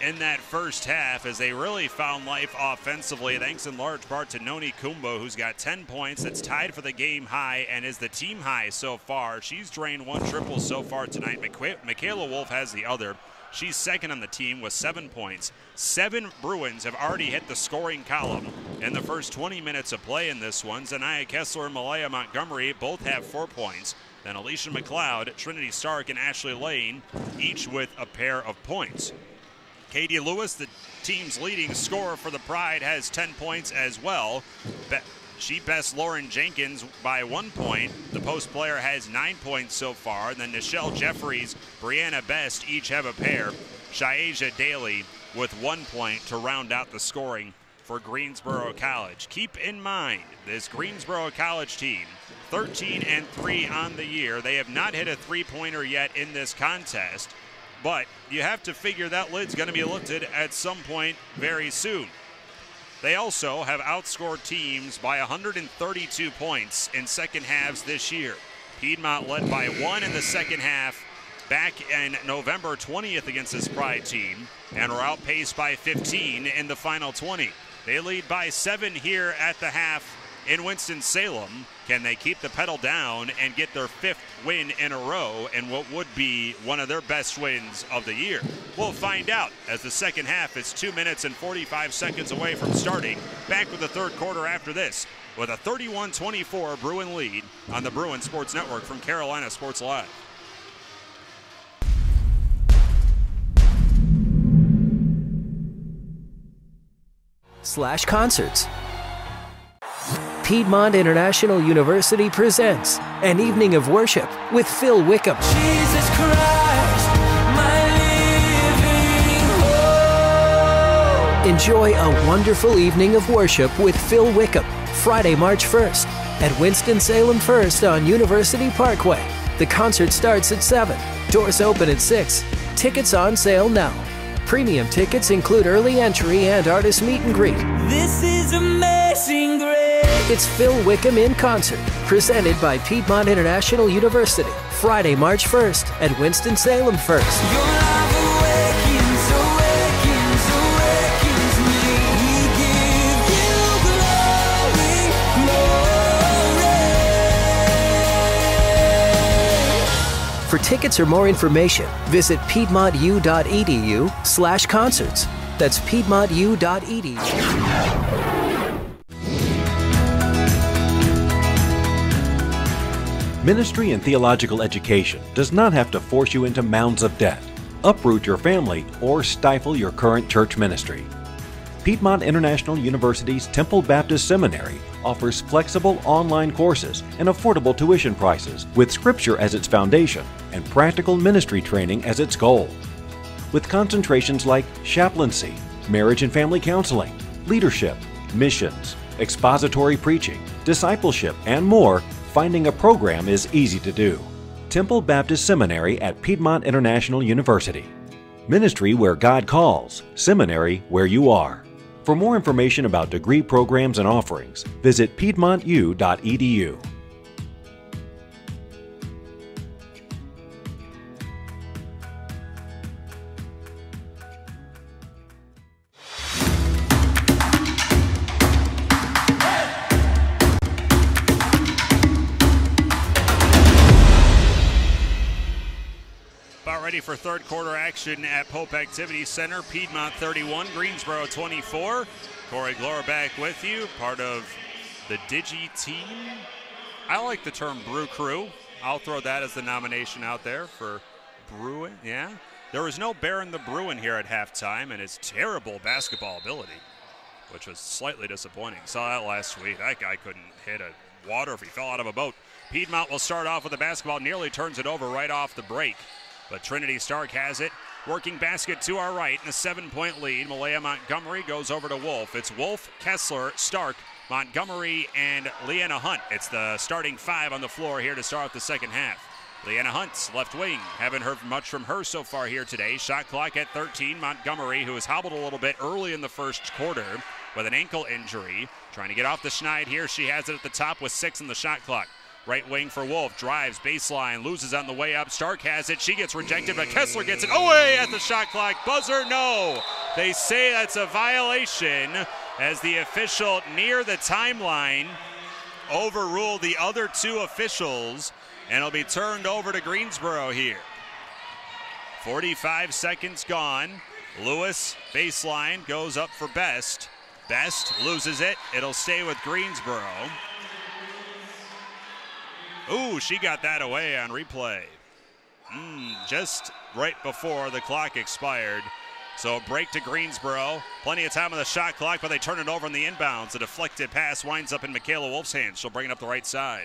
in that first half as they really found life offensively, thanks in large part to Noni Kumbo, who's got 10 points. That's tied for the game high and is the team high so far. She's drained one triple so far tonight. Michaela Wolf has the other. She's second on the team with 7 points. 7 Bruins have already hit the scoring column in the first 20 minutes of play in this one. Zanaya Kessler and Malaya Montgomery both have 4 points. Then Alicia McLeod, Trinity Stark, and Ashley Lane, each with a pair of points. Katie Lewis, the team's leading scorer for the Pride, has 10 points as well. She bests Lauren Jenkins by 1 point. The post player has 9 points so far. And then Nichelle Jeffries, Brianna Best each have a pair. Shaeja Daly with 1 point to round out the scoring for Greensboro College. Keep in mind, this Greensboro College team, 13-3 on the year. They have not hit a three-pointer yet in this contest. But you have to figure that lid's going to be lifted at some point very soon. They also have outscored teams by 132 points in second halves this year. Piedmont led by 1 in the second half back in November 20th against this Pride team and were outpaced by 15 in the final 20. They lead by 7 here at the half in Winston-Salem, Can they keep the pedal down and get their 5th win in a row and what would be one of their best wins of the year? We'll find out as the second half is 2 minutes and 45 seconds away from starting. Back with the third quarter after this with a 31-24 Bruin lead on the Bruin Sports Network from Carolina Sports Live. /concerts. Piedmont International University presents an evening of worship with Phil Wickham. Jesus Christ, my living hope. Enjoy a wonderful evening of worship with Phil Wickham, Friday, March 1st at Winston-Salem First on University Parkway. The concert starts at 7. Doors open at 6. Tickets on sale now. Premium tickets include early entry and artist meet and greet. This is amazing grace. It's Phil Wickham in concert, presented by Piedmont International University, Friday, March 1st at Winston-Salem First. Your love awakens, awakens, awakens me. We give you glory, glory. For tickets or more information, visit piedmontu.edu/concerts. That's piedmontu.edu. Ministry and theological education does not have to force you into mounds of debt, uproot your family, or stifle your current church ministry. Piedmont International University's Temple Baptist Seminary offers flexible online courses and affordable tuition prices with Scripture as its foundation and practical ministry training as its goal. With concentrations like chaplaincy, marriage and family counseling, leadership, missions, expository preaching, discipleship, and more, finding a program is easy to do. Temple Baptist Seminary at Piedmont International University. Ministry where God calls, seminary where you are. For more information about degree programs and offerings, visit piedmontu.edu. Ready for third quarter action at Pope Activity Center. Piedmont 31, Greensboro 24. Corey Glora back with you, part of the Digi team. I like the term Brew Crew. I'll throw that as the nomination out there for Bruin. Yeah, there was no Baron the Bruin here at halftime, and his terrible basketball ability, which was slightly disappointing. Saw that last week. That guy couldn't hit a water if he fell out of a boat. Piedmont will start off with the basketball, nearly turns it over right off the break. But Trinity Stark has it. Working basket to our right in a 7-point lead. Malaya Montgomery goes over to Wolf. It's Wolf, Kessler, Stark, Montgomery, and Leanna Hunt. It's the starting 5 on the floor here to start the second half. Leanna Hunt, left wing. Haven't heard much from her so far here today. Shot clock at 13. Montgomery, who has hobbled a little bit early in the first quarter with an ankle injury. Trying to get off the schneid here. She has it at the top with 6 on the shot clock. Right wing for Wolf, drives, baseline, loses on the way up. Stark has it, she gets rejected, but Kessler gets it away at the shot clock. Buzzer, no. They say that's a violation as the official near the timeline overruled the other 2 officials, and it'll be turned over to Greensboro here. 45 seconds gone. Lewis, baseline, goes up for Best. Best loses it. It'll stay with Greensboro. Ooh, she got that away on replay. Just right before the clock expired. So a break to Greensboro. Plenty of time on the shot clock, but they turn it over on the inbounds. The deflected pass winds up in Michaela Wolf's hands. She'll bring it up the right side.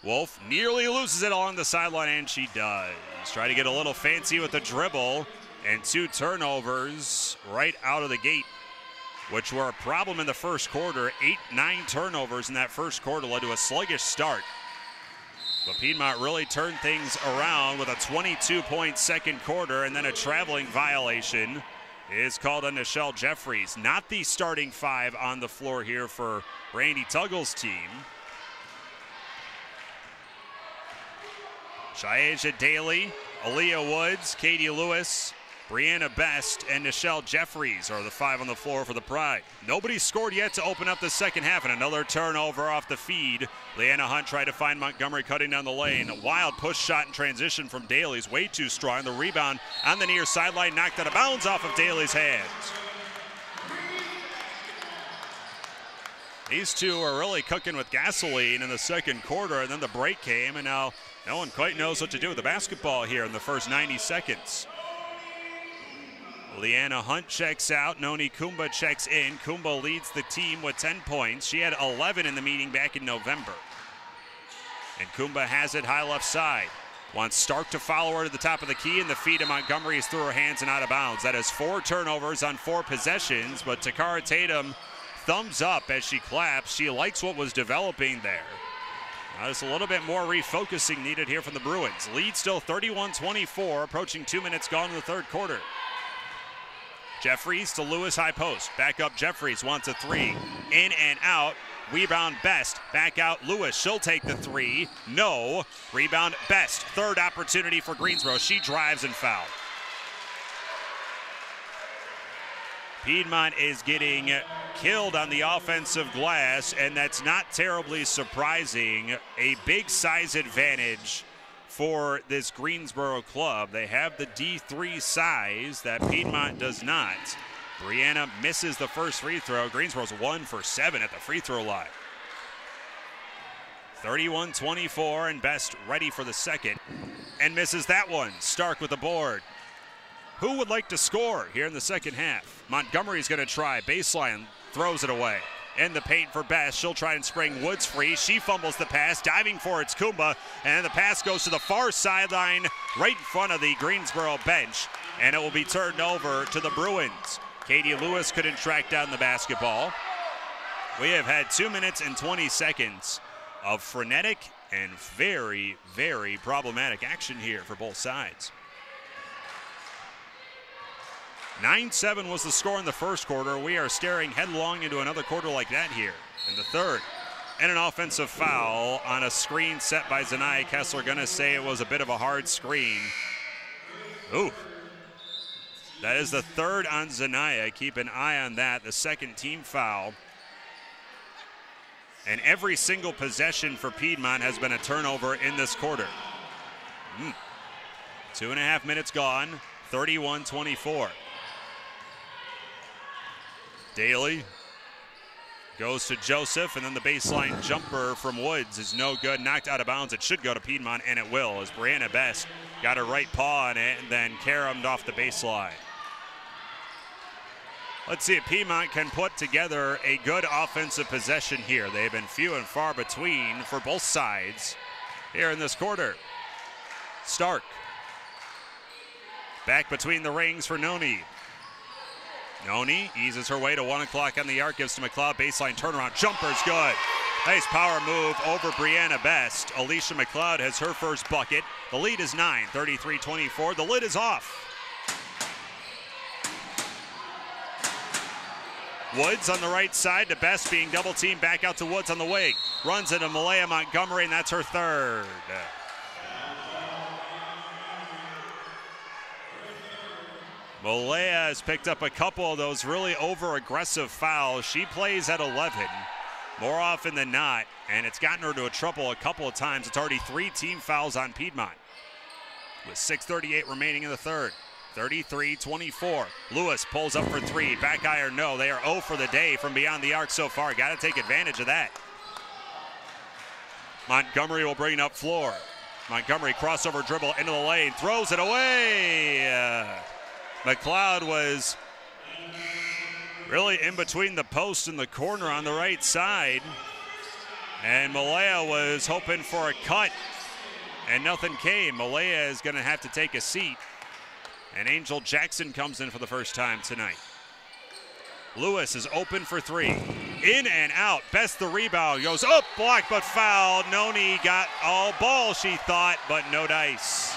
Wolf nearly loses it along the sideline, and she does. Try to get a little fancy with the dribble, and 2 turnovers right out of the gate, which were a problem in the first quarter. 8-9 turnovers in that first quarter led to a sluggish start. But Piedmont really turned things around with a 22-point second quarter, and then a traveling violation is called on Nichelle Jeffries. Not the starting 5 on the floor here for Randy Tuggle's team. Shayaja Daly, Aaliyah Woods, Katie Lewis, Brianna Best and Nichelle Jeffries are the 5 on the floor for the Pride. Nobody scored yet to open up the second half, and another turnover off the feed. Leanna Hunt tried to find Montgomery cutting down the lane. A wild push shot in transition from Daly's, way too strong. The rebound on the near sideline, knocked out of bounds off of Daly's hands. These two are really cooking with gasoline in the second quarter, and then the break came, and now no one quite knows what to do with the basketball here in the first 90 seconds. Leanna Hunt checks out. Noni Kumba checks in. Kumba leads the team with 10 points. She had 11 in the meeting back in November. And Kumba has it high left side. Wants Stark to follow her to the top of the key, and the feed to Montgomery is through her hands and out of bounds. That is 4 turnovers on 4 possessions, but Takara Tatum thumbs up as she claps. She likes what was developing there. There's a little bit more refocusing needed here from the Bruins. Lead still 31-24, approaching 2 minutes gone in the third quarter. Jeffries to Lewis, high post. Back up Jeffries, wants a 3. In and out. Rebound Best. Back out Lewis. She'll take the 3. No. Rebound Best. Third opportunity for Greensboro. She drives and fouled. Piedmont is getting killed on the offensive glass, and that's not terribly surprising. A big size advantage for this Greensboro club. They have the D3 size that Piedmont does not. Brianna misses the first free throw. Greensboro's 1 for 7 at the free throw line. 31-24, and Best ready for the second, and misses that one. Stark with the board. Who would like to score here in the second half? Montgomery's going to try. Baseline, throws it away. In the paint for Best. She'll try and spring Woods free. She fumbles the pass. Diving for it's Kumba. And the pass goes to the far sideline right in front of the Greensboro bench. And it will be turned over to the Bruins. Katie Lewis couldn't track down the basketball. We have had 2 minutes and 20 seconds of frenetic and very, very problematic action here for both sides. 9-7 was the score in the first quarter. We are staring headlong into another quarter like that here in the third. And an offensive foul on a screen set by Zanaya Kessler. Gonna say it was a bit of a hard screen. Ooh. That is the third on Zanaya. Keep an eye on that. The second team foul. And every single possession for Piedmont has been a turnover in this quarter. 2.5 minutes gone. 31-24. Daly goes to Joseph, and then the baseline jumper from Woods is no good. Knocked out of bounds. It should go to Piedmont, and it will, as Brianna Best got her right paw on it and then caromed off the baseline. Let's see if Piedmont can put together a good offensive possession here. They've been few and far between for both sides here in this quarter. Stark. Back between the rings for Noni. Noni eases her way to 1 o'clock on the arc, gives to McLeod. Baseline turnaround. Jumper's good. Nice power move over Brianna Best. Alicia McLeod has her first bucket. The lead is 9, 33-24. The lid is off. Woods on the right side to Best, being double teamed. Back out to Woods on the wing. Runs into Malaya Montgomery, and that's her third. Malaya has picked up a couple of those really over-aggressive fouls. She plays at 11 more often than not, and it's gotten her to a trouble a couple of times. It's already 3 team fouls on Piedmont with 6:38 remaining in the third. 33-24. Lewis pulls up for 3. Back iron, no. They are 0 for the day from beyond the arc so far. Got to take advantage of that. Montgomery will bring it up floor. Montgomery crossover dribble into the lane. Throws it away. McLeod was really in between the post and the corner on the right side. And Malaya was hoping for a cut, and nothing came. Malaya is going to have to take a seat. And Angel Jackson comes in for the first time tonight. Lewis is open for 3. In and out. Best the rebound. Goes up, blocked, but fouled. Noni got all ball, she thought, but no dice.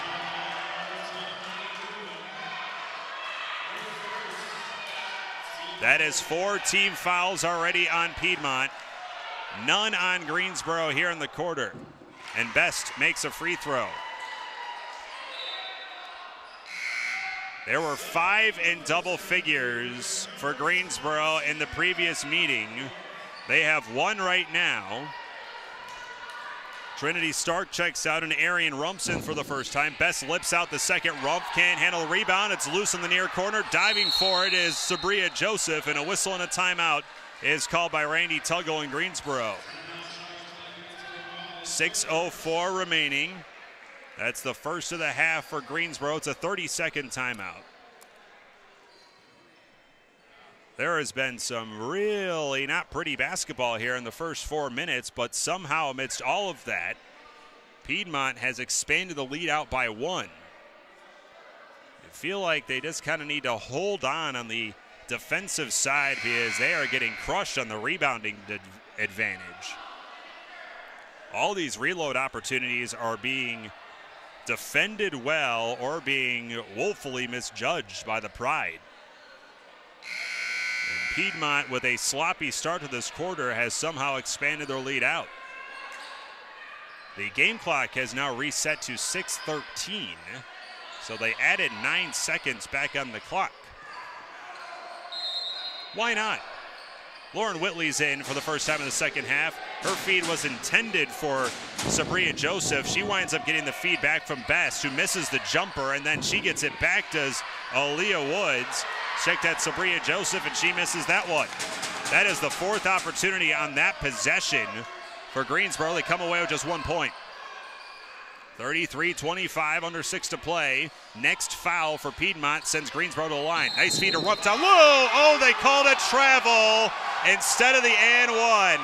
That is 4 team fouls already on Piedmont. None on Greensboro here in the quarter. And Best makes a free throw. There were 5 in double figures for Greensboro in the previous meeting. They have 1 right now. Trinity Stark checks out, and Arian Rump's in for the first time. Best lips out the second. Rump can't handle the rebound. It's loose in the near corner. Diving for it is Sabria Joseph, and a whistle and a timeout is called by Randy Tuggle in Greensboro. 6:04 remaining. That's the first of the half for Greensboro. It's a 30-second timeout. There has been some really not pretty basketball here in the first 4 minutes, but somehow amidst all of that, Piedmont has expanded the lead out by 1. I feel like they just kind of need to hold on the defensive side because they are getting crushed on the rebounding advantage. All these reload opportunities are being defended well or being woefully misjudged by the Pride. And Piedmont, with a sloppy start to this quarter, has somehow expanded their lead out. The game clock has now reset to 6:13, so they added 9 seconds back on the clock. Why not? Lauren Whitley's in for the first time in the second half. Her feed was intended for Sabria Joseph. She winds up getting the feed back from Best, who misses the jumper, and then she gets it back to Aaliyah Woods. Checked at Sabria Joseph, and she misses that one. That is the 4th opportunity on that possession for Greensboro. They come away with just 1 point. 33-25, under 6 to play. Next foul for Piedmont sends Greensboro to the line. Nice feed to Rumptown. Whoa! Oh, they called a travel instead of the and 1.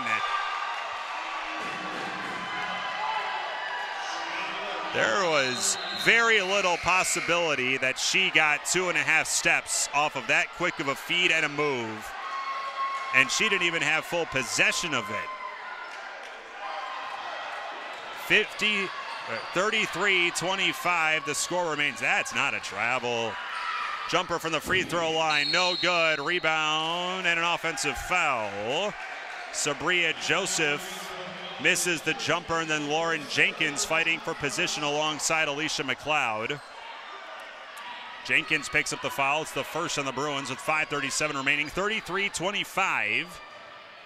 There was very little possibility that she got 2.5 steps off of that quick of a feed and a move. And she didn't even have full possession of it. 33-25, the score remains. That's not a travel. Jumper from the free throw line, no good. Rebound and an offensive foul. Sabria Joseph misses the jumper, and then Lauren Jenkins fighting for position alongside Alicia McLeod. Jenkins picks up the foul. It's the first on the Bruins with 5:37 remaining. 33-25,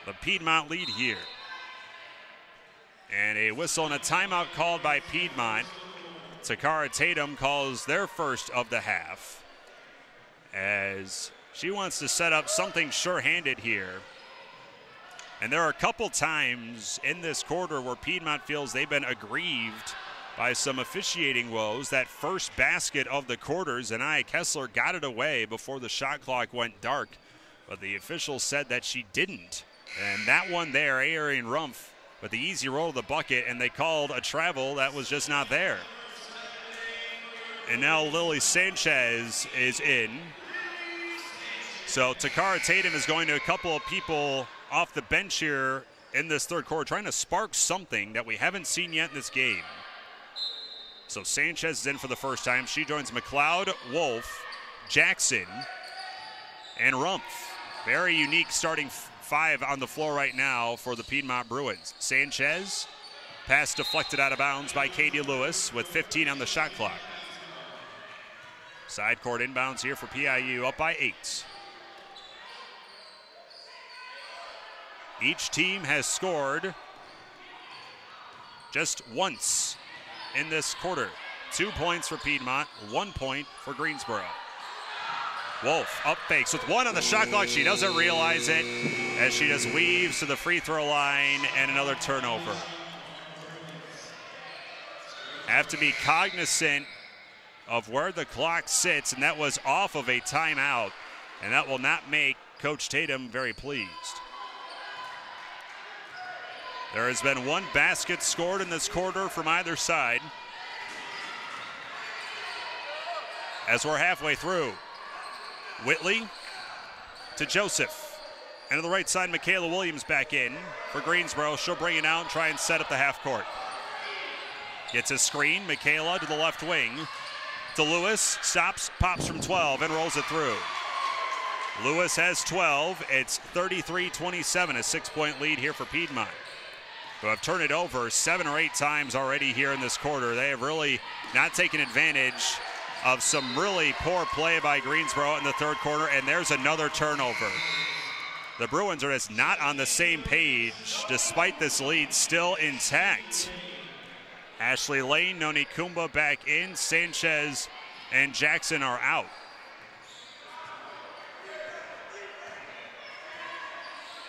the Piedmont lead here. And a whistle and a timeout called by Piedmont. Takara Tatum calls their first of the half, as she wants to set up something sure-handed here. And there are a couple times in this quarter where Piedmont feels they've been aggrieved by some officiating woes. That first basket of the quarter, Zanaya Kessler got it away before the shot clock went dark, but the officials said that she didn't. And that one there, Arian Rumpf with the easy roll of the bucket, and they called a travel that was just not there. And now Lily Sanchez is in. So Takara Tatum is going to a couple of people off the bench here in this third quarter, trying to spark something that we haven't seen yet in this game. So Sanchez is in for the first time. She joins McLeod, Wolf, Jackson, and Rumpf. Very unique starting 5 on the floor right now for the Piedmont Bruins. Sanchez, pass deflected out of bounds by Katie Lewis with 15 on the shot clock. Side court inbounds here for PIU, up by 8. Each team has scored just once in this quarter. 2 points for Piedmont, 1 point for Greensboro. Wolf up fakes with 1 on the shot clock. She doesn't realize it as she just weaves to the free throw line, and another turnover. Have to be cognizant of where the clock sits, and that was off of a timeout, and that will not make Coach Tatum very pleased. There has been 1 basket scored in this quarter from either side. As we're halfway through, Whitley to Joseph. And to the right side, Michaela Williams back in for Greensboro. She'll bring it out and try and set up the half court. Gets a screen. Michaela to the left wing. To Lewis. Stops, pops from 12, and rolls it through. Lewis has 12. It's 33-27, a 6-point lead here for Piedmont, who have turned it over 7 or 8 times already here in this quarter. They have really not taken advantage of some really poor play by Greensboro in the third quarter, and there's another turnover. The Bruins are just not on the same page despite this lead still intact. Ashley Lane, Noni Kumba back in, Sanchez and Jackson are out.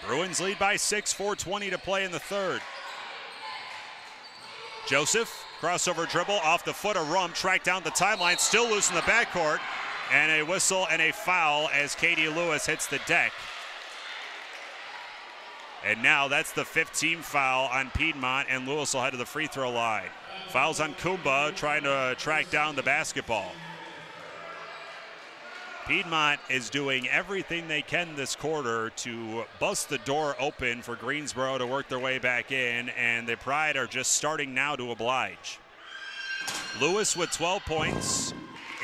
Bruins lead by 6, 4:20 to play in the third. Joseph, crossover dribble, off the foot of Rum, tracked down the timeline, still loose in the backcourt, and a whistle and a foul as Katie Lewis hits the deck. And now that's the 15th foul on Piedmont, and Lewis will head to the free throw line. Fouls on Kumba, trying to track down the basketball. Piedmont is doing everything they can this quarter to bust the door open for Greensboro to work their way back in, and the Pride are just starting now to oblige. Lewis with 12 points,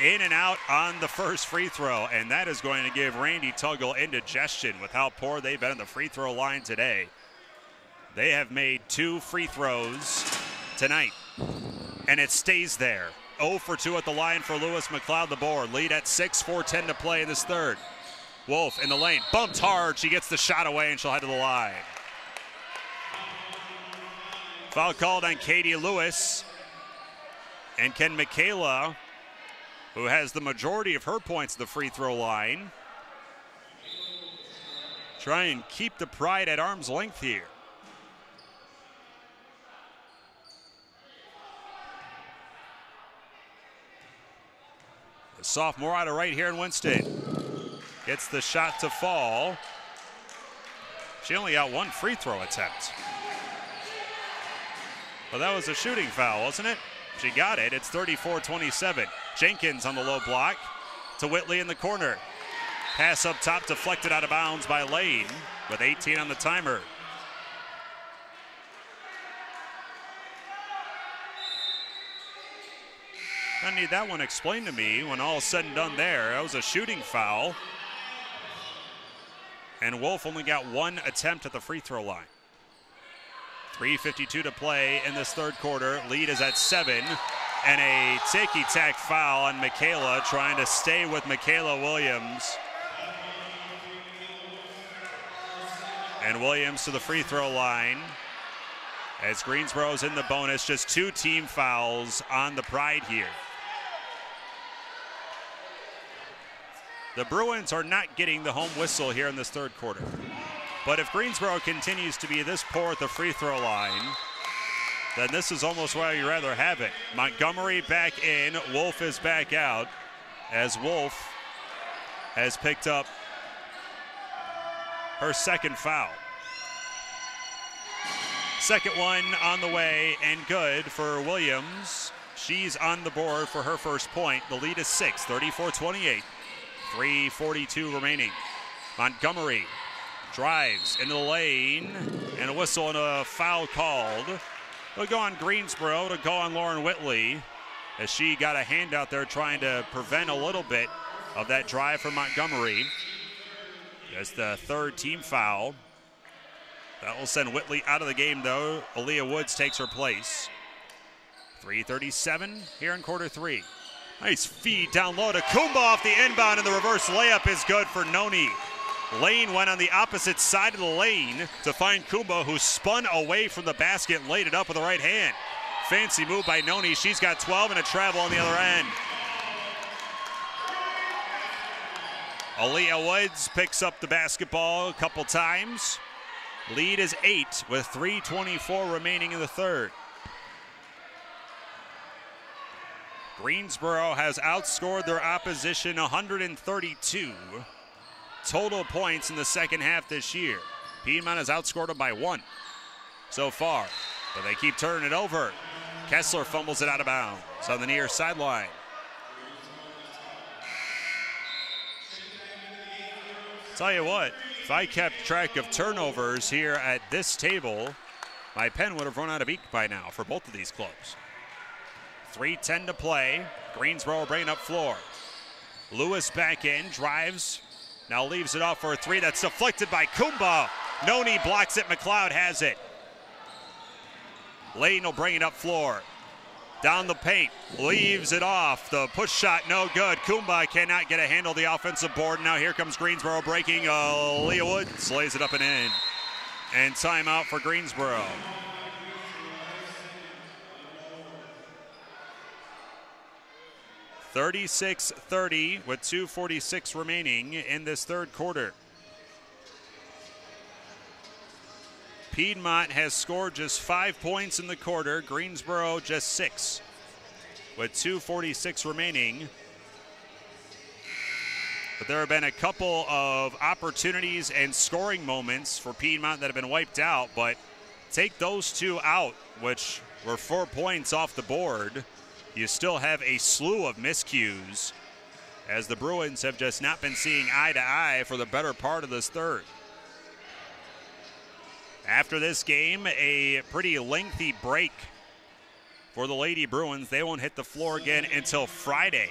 in and out on the first free throw, and that is going to give Randy Tuggle indigestion with how poor they've been on the free throw line today. They have made 2 free throws tonight, and it stays there. 0 for 2 at the line for Lewis McLeod, the board. Lead at 6, 4:10 to play in this third. Wolf in the lane, bumped hard. She gets the shot away, and she'll head to the line. Foul called on Katie Lewis. And can Michaela, who has the majority of her points at the free throw line, try and keep the Pride at arm's length here? The sophomore out of right here in Winston gets the shot to fall. She only got 1 free throw attempt. Well, that was a shooting foul, wasn't it? She got it. It's 34-27. Jenkins on the low block to Whitley in the corner. Pass up top, deflected out of bounds by Lane with 18 on the timer. I need that one explained to me when all is said and done there. That was a shooting foul. And Wolf only got 1 attempt at the free throw line. 3:52 to play in this third quarter. Lead is at 7. And a ticky-tack foul on Michaela, trying to stay with Michaela Williams. And Williams to the free throw line. As Greensboro's in the bonus, just 2 team fouls on the Pride here. The Bruins are not getting the home whistle here in this third quarter. But if Greensboro continues to be this poor at the free throw line, then this is almost where you'd rather have it. Montgomery back in, Wolf is back out, as Wolf has picked up her 2nd foul. Second one on the way and good for Williams. She's on the board for her first point. The lead is 6, 34-28. 3:42 remaining. Montgomery drives into the lane, and a whistle and a foul called. It'll go on Greensboro, it'll go on Lauren Whitley, as she got a hand out there trying to prevent a little bit of that drive from Montgomery. That's the 3rd team foul. That will send Whitley out of the game, though. Aaliyah Woods takes her place. 3:37 here in quarter 3. Nice feed down low to Kumba off the inbound, and the reverse layup is good for Noni. Lane went on the opposite side of the lane to find Kumba, who spun away from the basket and laid it up with the right hand. Fancy move by Noni. She's got 12 and a travel on the other end. Aaliyah Woods picks up the basketball a couple times. Lead is 8 with 3:24 remaining in the third. Greensboro has outscored their opposition 132 total points in the second half this year. Piedmont has outscored them by 1 so far, but they keep turning it over. Kessler fumbles it out of bounds on the near sideline. Tell you what, if I kept track of turnovers here at this table, my pen would have run out of ink by now for both of these clubs. 3:10 to play. Greensboro bringing up floor. Lewis back in, drives, now leaves it off for a 3. That's deflected by Kumba. Noni blocks it. McLeod has it. Lane will bring it up floor. Down the paint, leaves it off. The push shot, no good. Kumba cannot get a handle of the offensive board. Now here comes Greensboro breaking. Leah Woods lays it up and in. And timeout for Greensboro. (36-30) with 2:46 remaining in this third quarter. Piedmont has scored just 5 points in the quarter. Greensboro just 6 with 2:46 remaining. But there have been a couple of opportunities and scoring moments for Piedmont that have been wiped out. But take those two out, which were 4 points off the board, you still have a slew of miscues, as the Bruins have just not been seeing eye to eye for the better part of this third. After this game, a pretty lengthy break for the Lady Bruins. They won't hit the floor again until Friday.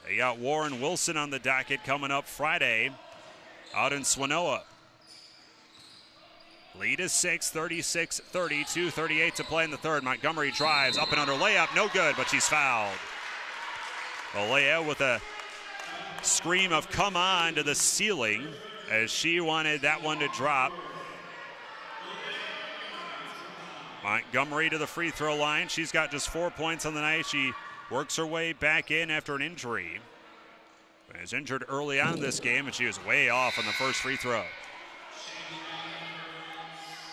They got Warren Wilson on the docket coming up Friday out in Swanoa. Lead is 6, 36-30, 2:38 to play in the third. Montgomery drives up and under layup, no good, but she's fouled. Alea with a scream of come on to the ceiling as she wanted that one to drop. Montgomery to the free throw line. She's got just 4 points on the night. She works her way back in after an injury. She was injured early on in this game, and she was way off on the first free throw.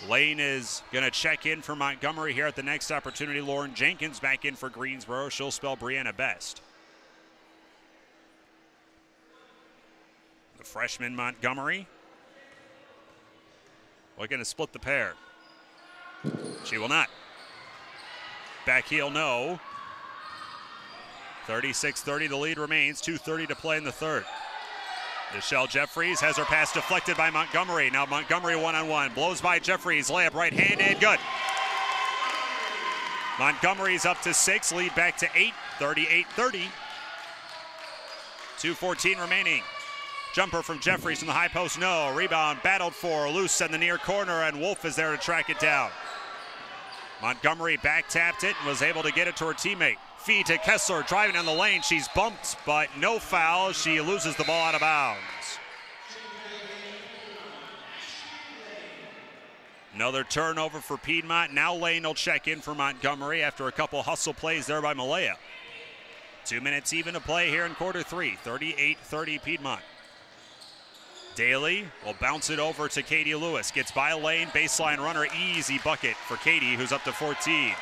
Lane is going to check in for Montgomery here at the next opportunity. Lauren Jenkins back in for Greensboro. She'll spell Brianna Best. The freshman Montgomery looking to split the pair. She will not. Back heel, no. 36-30, the lead remains. 2:30 to play in the third. Michelle Jeffries has her pass deflected by Montgomery. Now Montgomery one-on-one. Blows by Jeffries. Layup right-handed. Good. Montgomery's up to 6. Lead back to 8. 38-30. 2:14 remaining. Jumper from Jeffries from the high post, no. Rebound battled for, loose in the near corner, and Wolf is there to track it down. Montgomery back tapped it and was able to get it to her teammate. Feed to Kessler, driving down the lane. She's bumped, but no foul. She loses the ball out of bounds. Another turnover for Piedmont. Now Lane will check in for Montgomery after a couple hustle plays there by Malaya. 2 minutes even to play here in quarter three. 38-30 Piedmont. Daly will bounce it over to Katie Lewis. Gets by Lane, baseline runner, easy bucket for Katie, who's up to 14.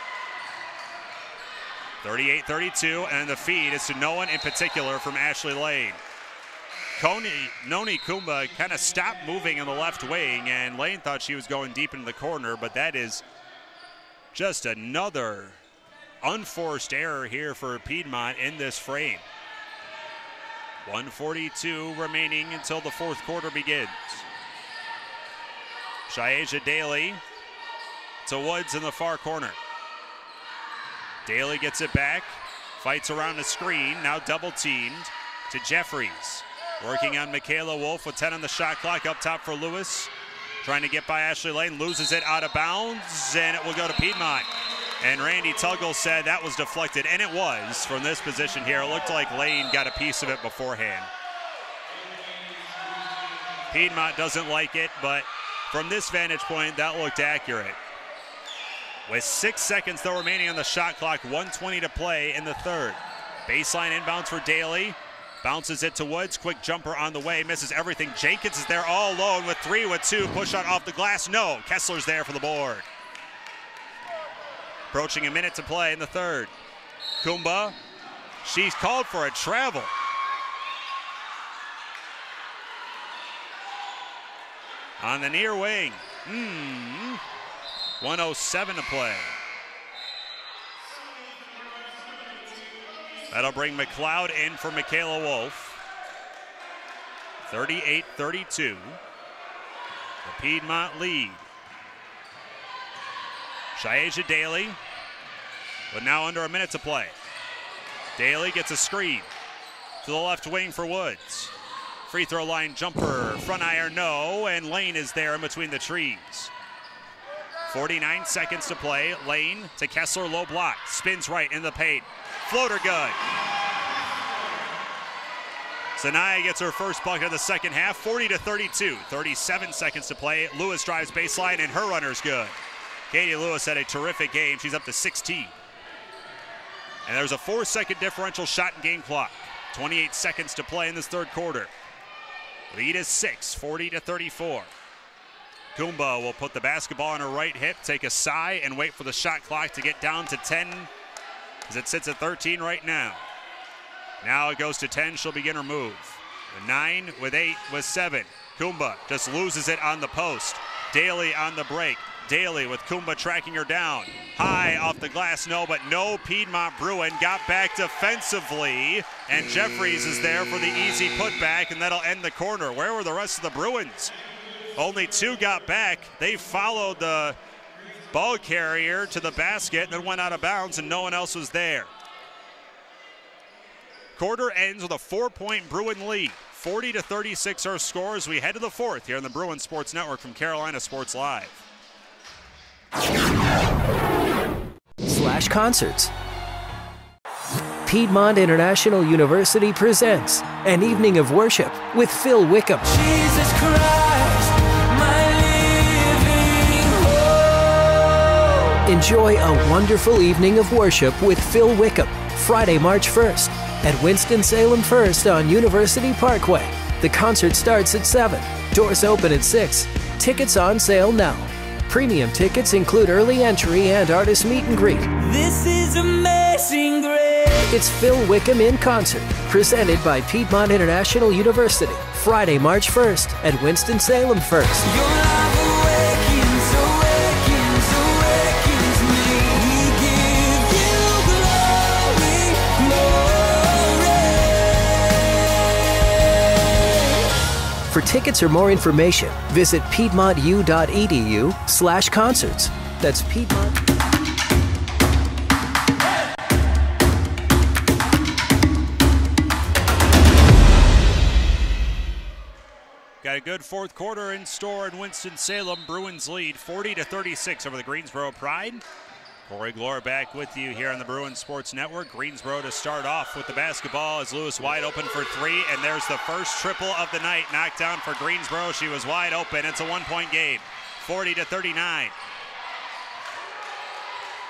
38-32, and the feed is to no one in particular from Ashley Lane. Noni Kumba kind of stopped moving in the left wing, and Lane thought she was going deep into the corner, but that is just another unforced error here for Piedmont in this frame. 1:42 remaining until the fourth quarter begins. Shaeja Daly to Woods in the far corner. Daly gets it back, fights around the screen, now double teamed to Jeffries. Working on Michaela Wolf with 10 on the shot clock, up top for Lewis. Trying to get by Ashley Lane, loses it out of bounds, and it will go to Piedmont. And Randy Tuggle said that was deflected, and it was from this position here. It looked like Lane got a piece of it beforehand. Piedmont doesn't like it, but from this vantage point, that looked accurate. With 6 seconds though remaining on the shot clock, 1:20 to play in the third. Baseline inbounds for Daly. Bounces it to Woods, quick jumper on the way, misses everything. Jenkins is there all alone with 3 with 2. Push shot off the glass, no. Kessler's there for the board. Approaching a minute to play in the third. Kumba, she's called for a travel. On the near wing. 1:07 to play. That'll bring McLeod in for Michaela Wolf. 38-32. The Piedmont lead. Shaeja Daly, but now under a minute to play. Daly gets a screen to the left wing for Woods. Free throw line jumper, front iron, no, and Lane is there in between the trees. 49 seconds to play. Lane to Kessler, low block. Spins right in the paint. Floater good. Sanaya gets her first bucket of the second half, 40-32. 37 seconds to play. Lewis drives baseline, and her runner's good. Katie Lewis had a terrific game. She's up to 16. And there's a 4-second differential shot and game clock. 28 seconds to play in this third quarter. Lead is 6, 40-34. Kumba will put the basketball on her right hip, take a sigh, and wait for the shot clock to get down to 10 as it sits at 13 right now. Now it goes to 10. She'll begin her move. With 9, with 8, with 7. Kumba just loses it on the post. Daly on the break. Daly with Kumba tracking her down. High off the glass, no, but no Piedmont Bruin. Got back defensively, and Jeffries is there for the easy putback, and that'll end the corner. Where were the rest of the Bruins? Only 2 got back. They followed the ball carrier to the basket and then went out of bounds, and no one else was there. Quarter ends with a 4-point Bruin lead. 40-36 our score as we head to the fourth here on the Bruin Sports Network from Carolina Sports Live. /concerts. Piedmont International University presents an evening of worship with Phil Wickham. Jesus Christ, my living hope. Enjoy a wonderful evening of worship with Phil Wickham, Friday, March 1st at Winston-Salem First on University Parkway. The concert starts at 7. Doors open at 6. Tickets on sale now. Premium tickets include early entry and artist meet and greet. This is amazing grace. It's Phil Wickham in concert, presented by Piedmont International University, Friday, March 1st at Winston-Salem First. Your love awakens, awakens, awakens me. We give you glory, glory. For tickets or more information, visit piedmontu.edu/concerts. That's Piedmont. Got a good fourth quarter in store in Winston-Salem. Bruins lead 40-36 over the Greensboro Pride. Corey Glore back with you here on the Bruin Sports Network. Greensboro to start off with the basketball as Lewis wide open for 3, and there's the first triple of the night knocked down for Greensboro. She was wide open. It's a 1-point game, 40-39.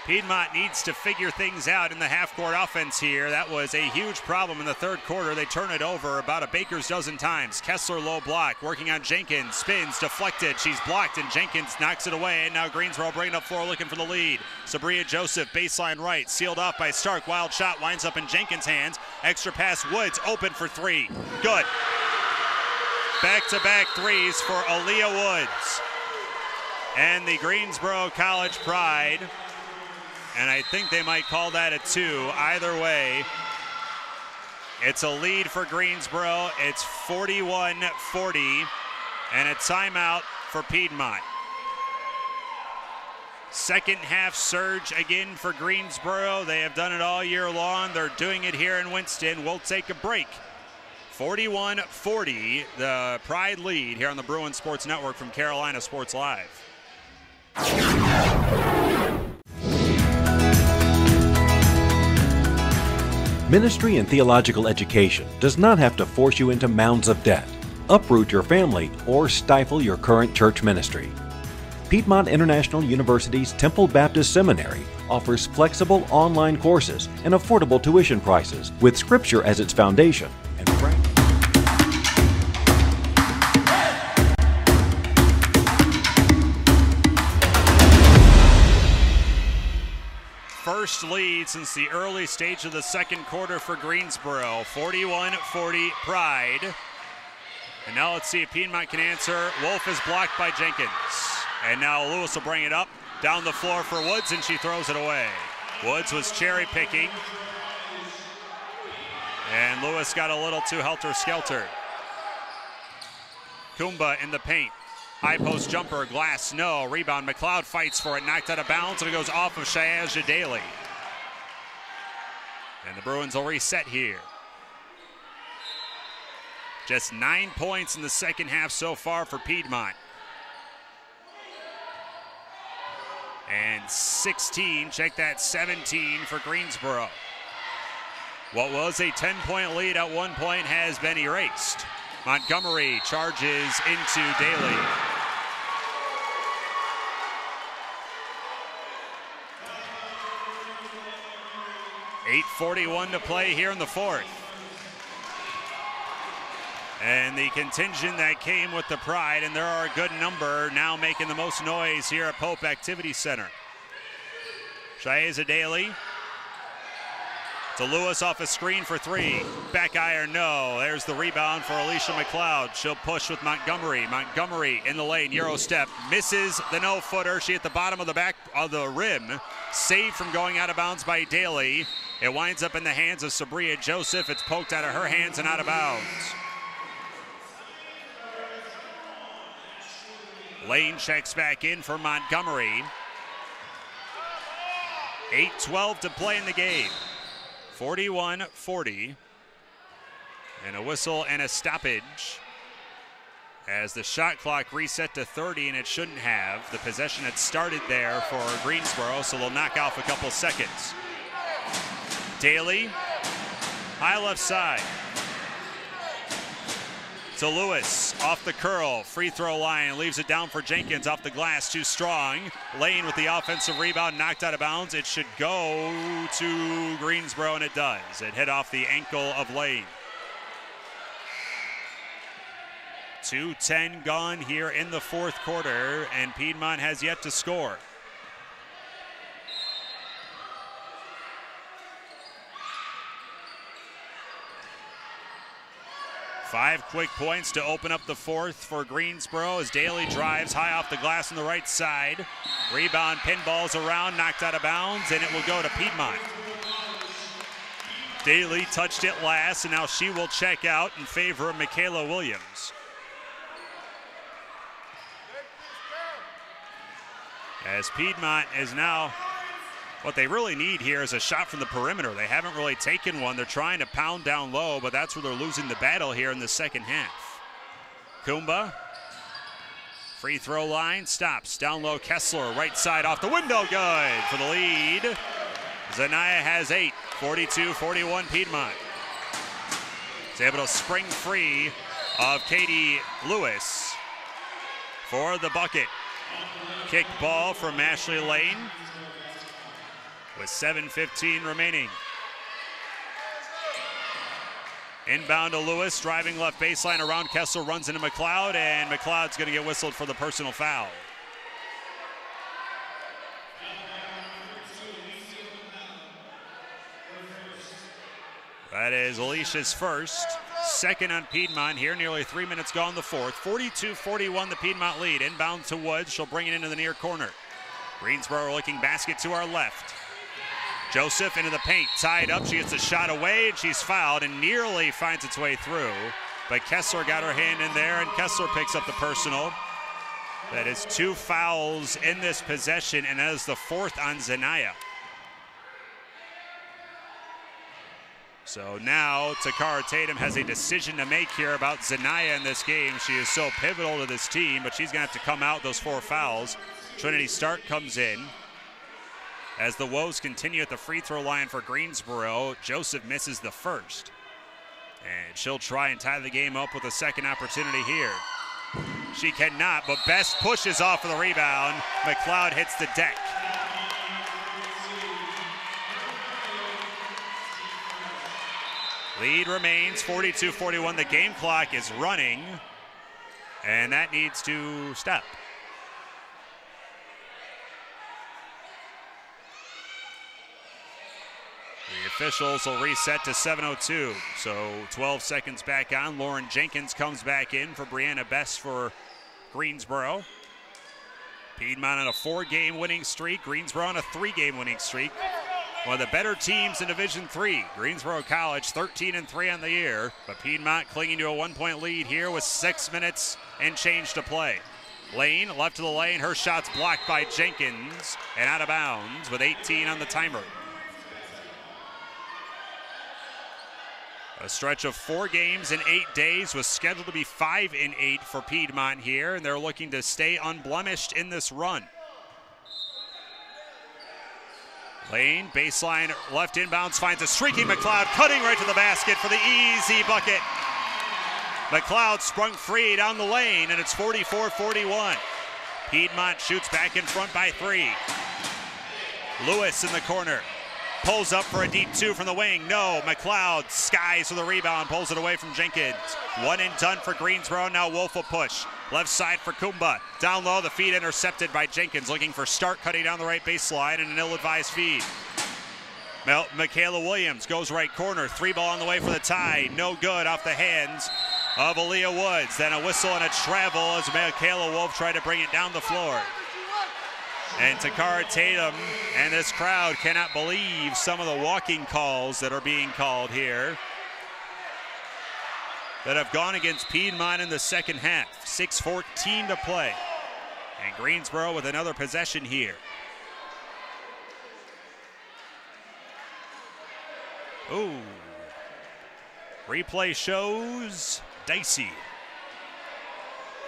Piedmont needs to figure things out in the half-court offense here. That was a huge problem in the third quarter. They turn it over about a baker's dozen times. Kessler low block, working on Jenkins, spins, deflected. She's blocked, and Jenkins knocks it away. And now Greensboro bringing up floor looking for the lead. Sabria Joseph, baseline right, sealed off by Stark. Wild shot winds up in Jenkins' hands. Extra pass, Woods open for 3. Good. Back-to-back threes for Aaliyah Woods. And the Greensboro College Pride, and I think they might call that a 2. Either way, it's a lead for Greensboro. It's 41-40, and a timeout for Piedmont. Second half surge again for Greensboro. They have done it all year long. They're doing it here in Winston. We'll take a break. 41-40, the Pride lead here on the Bruin Sports Network from Carolina Sports Live. Ministry and theological education does not have to force you into mounds of debt, uproot your family, or stifle your current church ministry. Piedmont International University's Temple Baptist Seminary offers flexible online courses and affordable tuition prices with Scripture as its foundation and practice. First lead since the early stage of the second quarter for Greensboro. 41-40 Pride. And now let's see if Piedmont can answer. Wolf is blocked by Jenkins. And now Lewis will bring it up down the floor for Woods, and she throws it away. Woods was cherry picking. And Lewis got a little too helter-skelter. Kumba in the paint. High post jumper, glass, no. Rebound, McLeod fights for it, knocked out of bounds, and it goes off of Shayaja Daly. And the Bruins will reset here. Just 9 points in the second half so far for Piedmont. And 16, check that, 17 for Greensboro. What was a 10-point lead at one point has been erased. Montgomery charges into Daly. .8:41 to play here in the fourth. And the contingent that came with the pride, and there are a good number now making the most noise here at Pope Activity Center. Shaeza Daly to Lewis off a screen for three. Back iron, no. There's the rebound for Alicia McLeod. She'll push with Montgomery. Montgomery in the lane, Euro step, misses the no-footer. She at the bottom of the back of the rim. Saved from going out of bounds by Daly. It winds up in the hands of Sabria Joseph. It's poked out of her hands and out of bounds. Lane checks back in for Montgomery. 8:12 to play in the game. 41-40. And a whistle and a stoppage as the shot clock reset to 30, and it shouldn't have. The possession had started there for Greensboro, so they'll knock off a couple seconds. Daly, high left side. To Lewis, off the curl, free throw line, leaves it down for Jenkins, off the glass, too strong. Lane with the offensive rebound, knocked out of bounds. It should go to Greensboro, and it does. It hit off the ankle of Lane. 2:10 gone here in the fourth quarter, and Piedmont has yet to score. Five quick points to open up the fourth for Greensboro as Daly drives high off the glass on the right side. Rebound, pinballs around, knocked out of bounds, and it will go to Piedmont. Daly touched it last, and now she will check out in favor of Michaela Williams. As Piedmont is now, what they really need here is a shot from the perimeter. They haven't really taken one. They're trying to pound down low, but that's where they're losing the battle here in the second half. Kumba, free throw line, stops. Down low, Kessler, right side off the window, good for the lead. Zanaya has 8, 42-41 Piedmont. Is able to spring free of Katie Lewis for the bucket. Kick ball from Ashley Lane with 7:15 remaining. Inbound to Lewis, driving left baseline around Kessler, runs into McLeod, and McLeod's going to get whistled for the personal foul. That is Alicia's first, second on Piedmont here, nearly 3 minutes gone in the fourth. 42-41 the Piedmont lead. Inbound to Woods, she'll bring it into the near corner. Greensboro looking basket to our left. Joseph into the paint, tied up, she gets a shot away, and she's fouled and nearly finds its way through. But Kessler got her hand in there, and Kessler picks up the personal. That is 2 fouls in this possession, and that is the 4th on Zanaya. So now Takara Tatum has a decision to make here about Zanaya in this game. She is so pivotal to this team, but she's going to have to come out those 4 fouls. Trinity Stark comes in. As the woes continue at the free throw line for Greensboro, Joseph misses the first. And she'll try and tie the game up with a second opportunity here. She cannot, but Best pushes off of the rebound. McLeod hits the deck. Lead remains 42-41. The game clock is running, and that needs to stop. The officials will reset to 7:02, so 12 seconds back on. Lauren Jenkins comes back in for Brianna Best for Greensboro. Piedmont on a 4-game winning streak. Greensboro on a 3-game winning streak. One of the better teams in Division III. Greensboro College 13-3 on the year, but Piedmont clinging to a 1-point lead here with 6 minutes and change to play. Lane left to the lane. Her shot's blocked by Jenkins and out of bounds with 18 on the timer. A stretch of 4 games in 8 days was scheduled to be 5 in 8 for Piedmont here, and they're looking to stay unblemished in this run. Lane, baseline, left inbounds, finds a streaking McLeod, cutting right to the basket for the easy bucket. McLeod sprung free down the lane, and it's 44-41. Piedmont shoots back in front by 3. Lewis in the corner. Pulls up for a deep 2 from the wing. No, McLeod skies for the rebound, pulls it away from Jenkins. 1 and done for Greensboro. Now Wolf will push. Left side for Kumba. Down low, the feed intercepted by Jenkins, looking for Stark cutting down the right baseline and an ill-advised feed. Michaela Williams goes right corner. 3 ball on the way for the tie. No good off the hands of Aaliyah Woods. Then a whistle and a travel as Michaela Wolf tried to bring it down the floor. And Takara Tatum and this crowd cannot believe some of the walking calls that are being called here that have gone against Piedmont in the second half. 6:14 to play. And Greensboro with another possession here. Ooh. Replay shows dicey.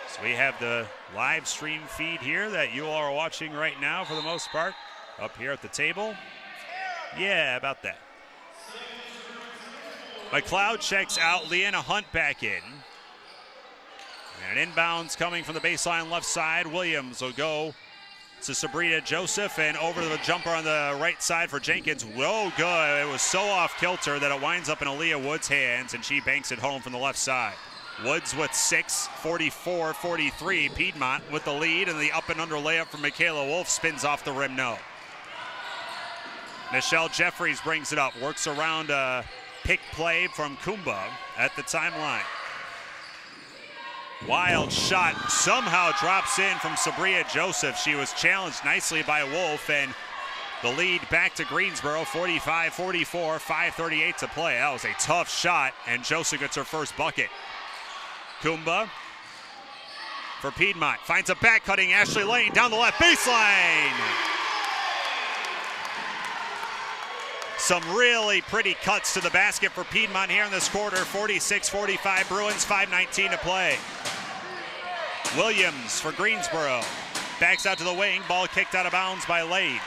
So we have the live stream feed here that you all are watching right now for the most part up here at the table. Yeah, about that. McLeod checks out, Leanna Hunt back in. And an inbounds coming from the baseline left side. Williams will go to Sabrina Joseph and over to the jumper on the right side for Jenkins. Whoa, good. It was so off kilter that it winds up in Aaliyah Woods' hands and she banks it home from the left side. Woods with 6, 44-43. Piedmont with the lead, and the up and under layup from Michaela Wolf spins off the rim, no. Michelle Jeffries brings it up, works around a pick play from Kumba at the timeline. Wild shot somehow drops in from Sabria Joseph. She was challenged nicely by Wolf, and the lead back to Greensboro, 45-44, 5:38 to play. That was a tough shot, and Joseph gets her first bucket. Kumba for Piedmont, finds a back-cutting Ashley Lane down the left baseline. Some really pretty cuts to the basket for Piedmont here in this quarter. 46-45 Bruins, 5:19 to play. Williams for Greensboro, backs out to the wing, ball kicked out of bounds by Lane.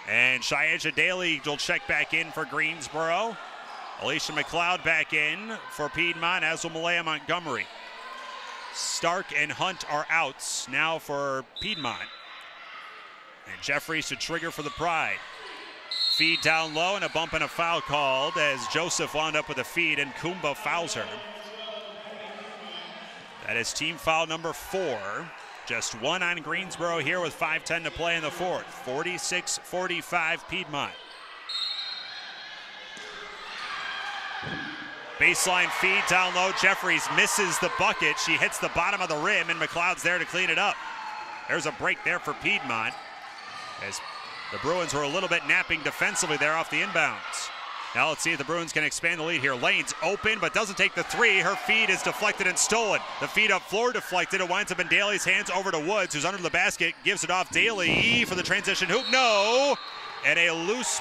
And Shayaja Daly will check back in for Greensboro. Alicia McLeod back in for Piedmont, as will Malaya Montgomery. Stark and Hunt are outs now for Piedmont. And Jeffries to trigger for the Pride. Feed down low and a bump and a foul called as Joseph wound up with a feed and Kumba fouls her. That is team foul number 4. Just 1 on Greensboro here with 5:10 to play in the fourth. 46-45 Piedmont. Baseline feed down low. Jeffries misses the bucket. She hits the bottom of the rim, and McLeod's there to clean it up. There's a break there for Piedmont, as the Bruins were a little bit napping defensively there off the inbounds. Now let's see if the Bruins can expand the lead here. Lane's open, but doesn't take the 3. Her feed is deflected and stolen. The feed up floor deflected. It winds up in Daly's hands over to Woods, who's under the basket. Gives it off Daly for the transition hoop. No! And a loose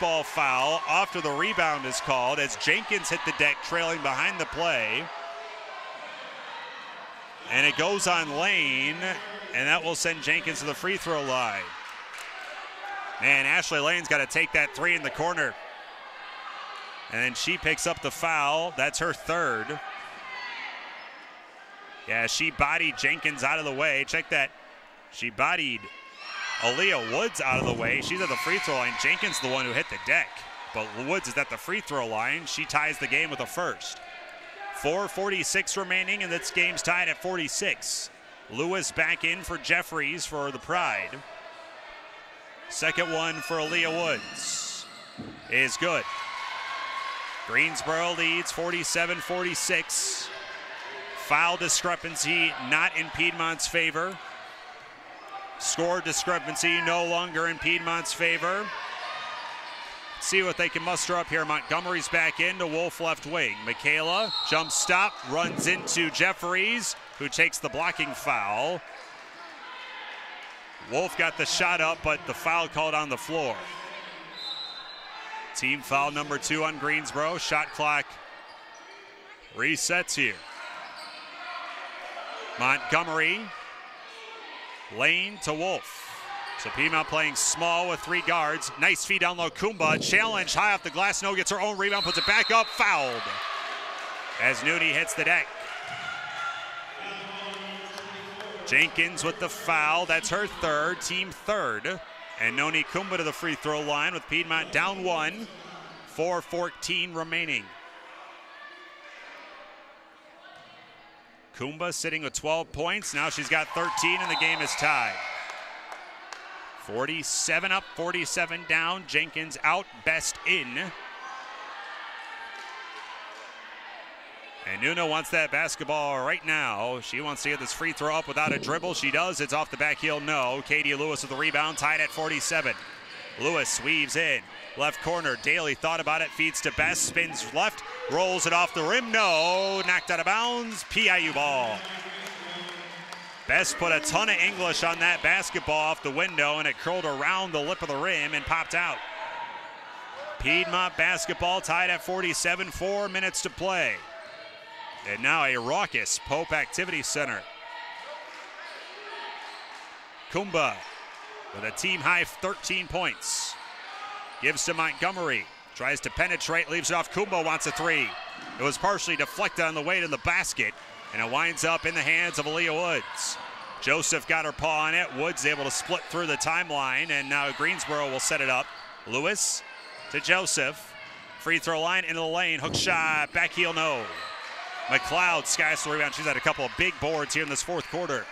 ball foul after the rebound is called as Jenkins hit the deck trailing behind the play. And it goes on Lane, and that will send Jenkins to the free throw line. Man, Ashley Lane's got to take that 3 in the corner. And then she picks up the foul. That's her 3rd. Yeah, she bodied Jenkins out of the way. Check that. She bodied Aaliyah Woods out of the way. She's at the free throw line. Jenkins the one who hit the deck. But Woods is at the free throw line. She ties the game with a first. 4:46 remaining, and this game's tied at 46. Lewis back in for Jeffries for the Pride. Second one for Aaliyah Woods is good. Greensboro leads 47-46. Foul discrepancy not in Piedmont's favor. Score discrepancy no longer in Piedmont's favor. Let's see what they can muster up here. Montgomery's back in to Wolf left wing. Michaela, jump stop, runs into Jeffries, who takes the blocking foul. Wolf got the shot up, but the foul called on the floor. Team foul number 2 on Greensboro. Shot clock resets here. Montgomery, Lane to Wolf. So Piedmont playing small with 3 guards. Nice feed down low. Kumba, challenge high off the glass. No, gets her own rebound, puts it back up, fouled. As Nooney hits the deck. Jenkins with the foul. That's her 3rd, team 3rd. And Noni Kumba to the free throw line with Piedmont down 1. 4:14 remaining. Kumba sitting with 12 points. Now she's got 13 and the game is tied. 47 up, 47 down. Jenkins out, Best in. And Nuno wants that basketball right now. She wants to get this free throw up without a dribble. She does. It's off the back heel, no. Katie Lewis with the rebound, tied at 47. Lewis weaves in. Left corner, Daly thought about it, feeds to Best, spins left, rolls it off the rim, no. Knocked out of bounds, PIU ball. Best put a ton of English on that basketball off the window, and it curled around the lip of the rim and popped out. Piedmont basketball tied at 47, 4 minutes to play. And now a raucous Pope Activity Center. Kumba with a team-high 13 points. Gives to Montgomery. Tries to penetrate, leaves it off. Kumba wants a 3. It was partially deflected on the way to the basket, and it winds up in the hands of Aaliyah Woods. Joseph got her paw on it. Woods able to split through the timeline, and now Greensboro will set it up. Lewis to Joseph. Free throw line into the lane. Hook shot, back heel, no. McLeod skies the rebound. She's had a couple of big boards here in this 4th quarter.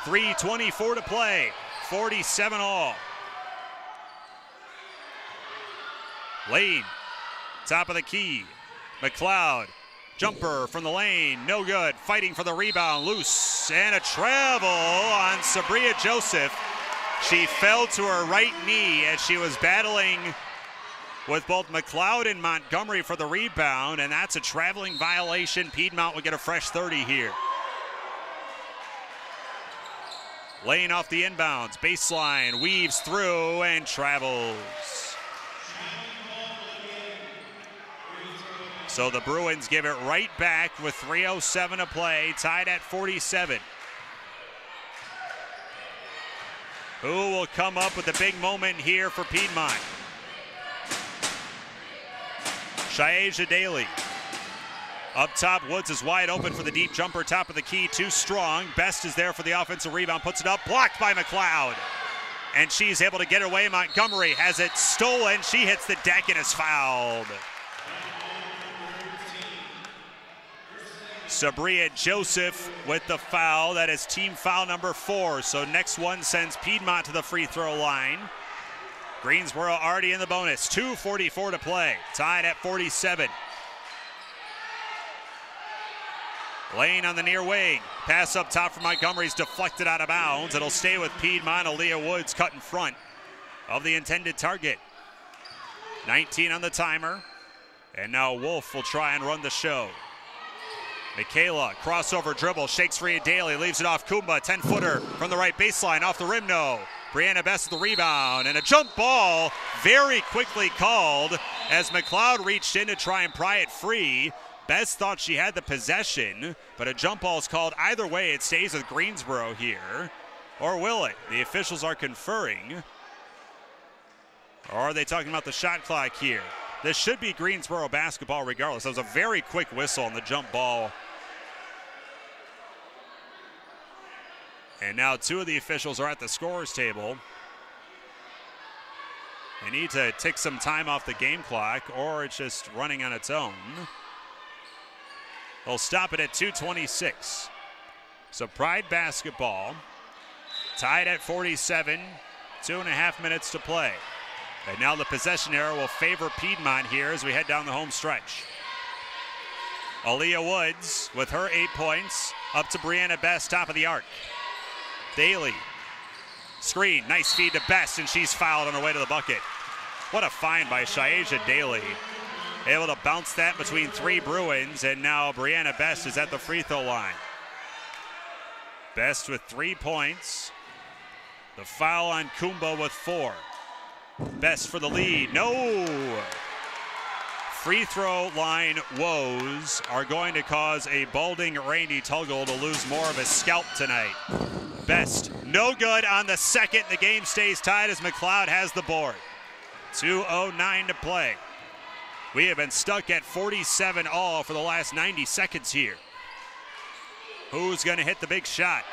3:24 to play. 47 all. Lane, top of the key. McLeod, jumper from the lane, no good. Fighting for the rebound, loose, and a travel on Sabria Joseph. She fell to her right knee as she was battling with both McLeod and Montgomery for the rebound, and that's a traveling violation. Piedmont will get a fresh 30 here. Lane off the inbounds, baseline, weaves through and travels. So the Bruins give it right back with 3:07 to play, tied at 47. Who will come up with the big moment here for Piedmont? Shayeja Daly. Up top, Woods is wide open for the deep jumper, top of the key, too strong. Best is there for the offensive rebound, puts it up, blocked by McLeod. And she's able to get away. Montgomery has it stolen. She hits the deck and is fouled. Sabria Joseph with the foul. That is team foul number 4. So next one sends Piedmont to the free throw line. Greensboro already in the bonus. 2:44 to play. Tied at 47. Lane on the near wing. Pass up top for Montgomery's deflected out of bounds. It'll stay with Piedmont. Aaliyah Woods cut in front of the intended target. 19 on the timer. And now Wolf will try and run the show. Michaela, crossover dribble, shakes free of Daly, leaves it off Kumba, 10-footer from the right baseline, off the rim, no. Brianna Best with the rebound, and a jump ball very quickly called as McLeod reached in to try and pry it free. Best thought she had the possession, but a jump ball is called. Either way, it stays with Greensboro here. Or will it? The officials are conferring. Or are they talking about the shot clock here? This should be Greensboro basketball regardless. That was a very quick whistle on the jump ball. And now 2 of the officials are at the scorer's table. They need to take some time off the game clock, or it's just running on its own. They'll stop it at 2:26. So Pride basketball tied at 47, 2.5 minutes to play. And now the possession arrow will favor Piedmont here as we head down the home stretch. Aaliyah Woods with her 8 points, up to Brianna Best, top of the arc. Daly, screen, nice feed to Best, and she's fouled on her way to the bucket. What a find by Shayeja Daly. Able to bounce that between 3 Bruins, and now Brianna Best is at the free throw line. Best with 3 points. The foul on Kumba with 4. Best for the lead. No. Free throw line woes are going to cause a balding Randy Tuggle to lose more of his scalp tonight. Best, no good on the second. The game stays tied as McLeod has the board. 2:09 to play. We have been stuck at 47 all for the last 90 seconds here. Who's going to hit the big shot?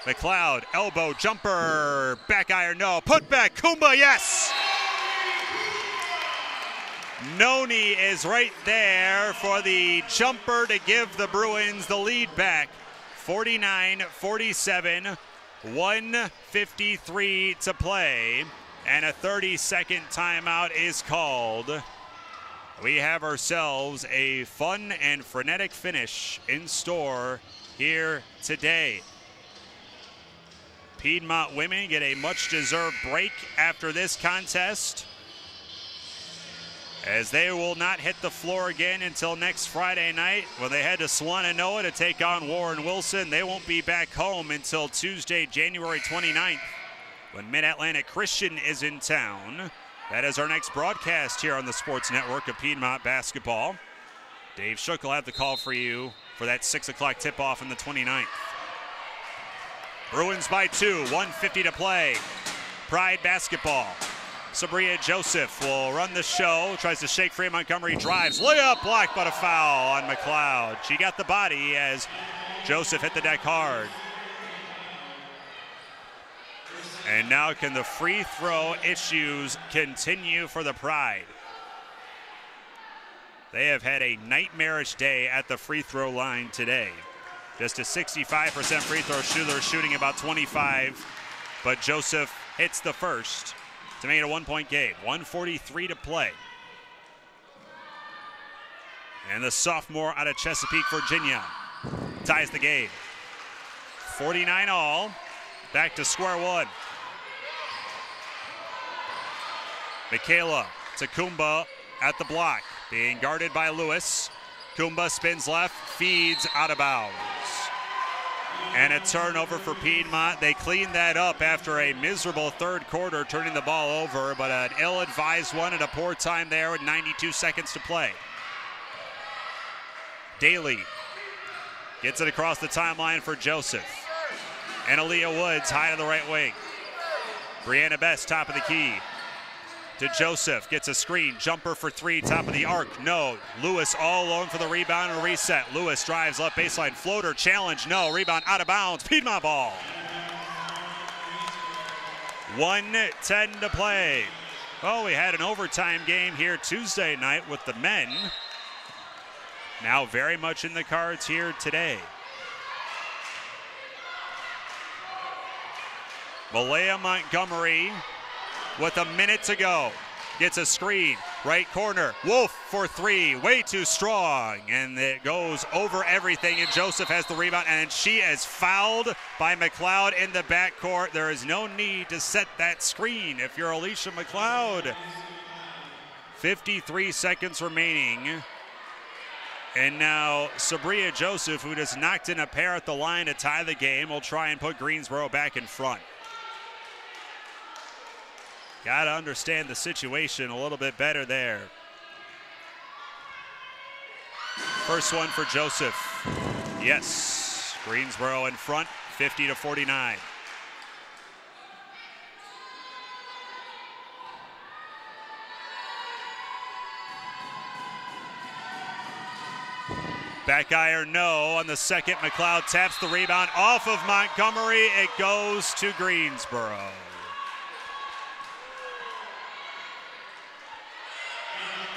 McLeod, elbow, jumper, back iron, no. Put back, Kumba, yes! Noni is right there for the jumper to give the Bruins the lead back. 49-47, 1:53 to play, and a 30-second timeout is called. We have ourselves a fun and frenetic finish in store here today. Piedmont women get a much-deserved break after this contest, as they will not hit the floor again until next Friday night when they head to Swannanoa to take on Warren Wilson. They won't be back home until Tuesday, January 29th, when Mid-Atlantic Christian is in town. That is our next broadcast here on the Sports Network of Piedmont Basketball. Dave Shook will have the call for you for that 6 o'clock tip-off on the 29th. Bruins by 2, 1:50 to play. Pride basketball. Sabria Joseph will run the show, tries to shake free. Montgomery drives, layup blocked, but a foul on McLeod. She got the body as Joseph hit the deck hard. And now can the free throw issues continue for the Pride? They have had a nightmarish day at the free throw line today. Just a 65% free throw shooter, shooting about 25, but Joseph hits the first to make it a 1-point game. 1:43 to play. And the sophomore out of Chesapeake, Virginia, ties the game. 49 all, back to square one. Michaela to Kumba at the block, being guarded by Lewis. Kumba spins left, feeds out of bounds. And a turnover for Piedmont. They cleaned that up after a miserable third quarter, turning the ball over, but an ill-advised one and a poor time there with 92 seconds to play. Daly gets it across the timeline for Joseph. And Aaliyah Woods high to the right wing. Brianna Best, top of the key. To Joseph, gets a screen, jumper for three, top of the arc, no. Lewis all alone for the rebound and reset. Lewis drives left baseline, floater, challenge, no. Rebound out of bounds, Piedmont ball. 1:10 to play. Oh, we had an overtime game here Tuesday night with the men. Now very much in the cards here today. Malaya Montgomery with a minute to go. Gets a screen, right corner. Wolf for three, way too strong. And it goes over everything, and Joseph has the rebound, and she is fouled by McLeod in the backcourt. There is no need to set that screen if you're Alicia McLeod. 53 seconds remaining. And now Sabria Joseph, who just knocked in a pair at the line to tie the game, will try and put Greensboro back in front. Got to understand the situation a little bit better there. First one for Joseph. Yes, Greensboro in front, 50-49. Back iron, no. On the second, McLeod taps the rebound off of Montgomery. It goes to Greensboro.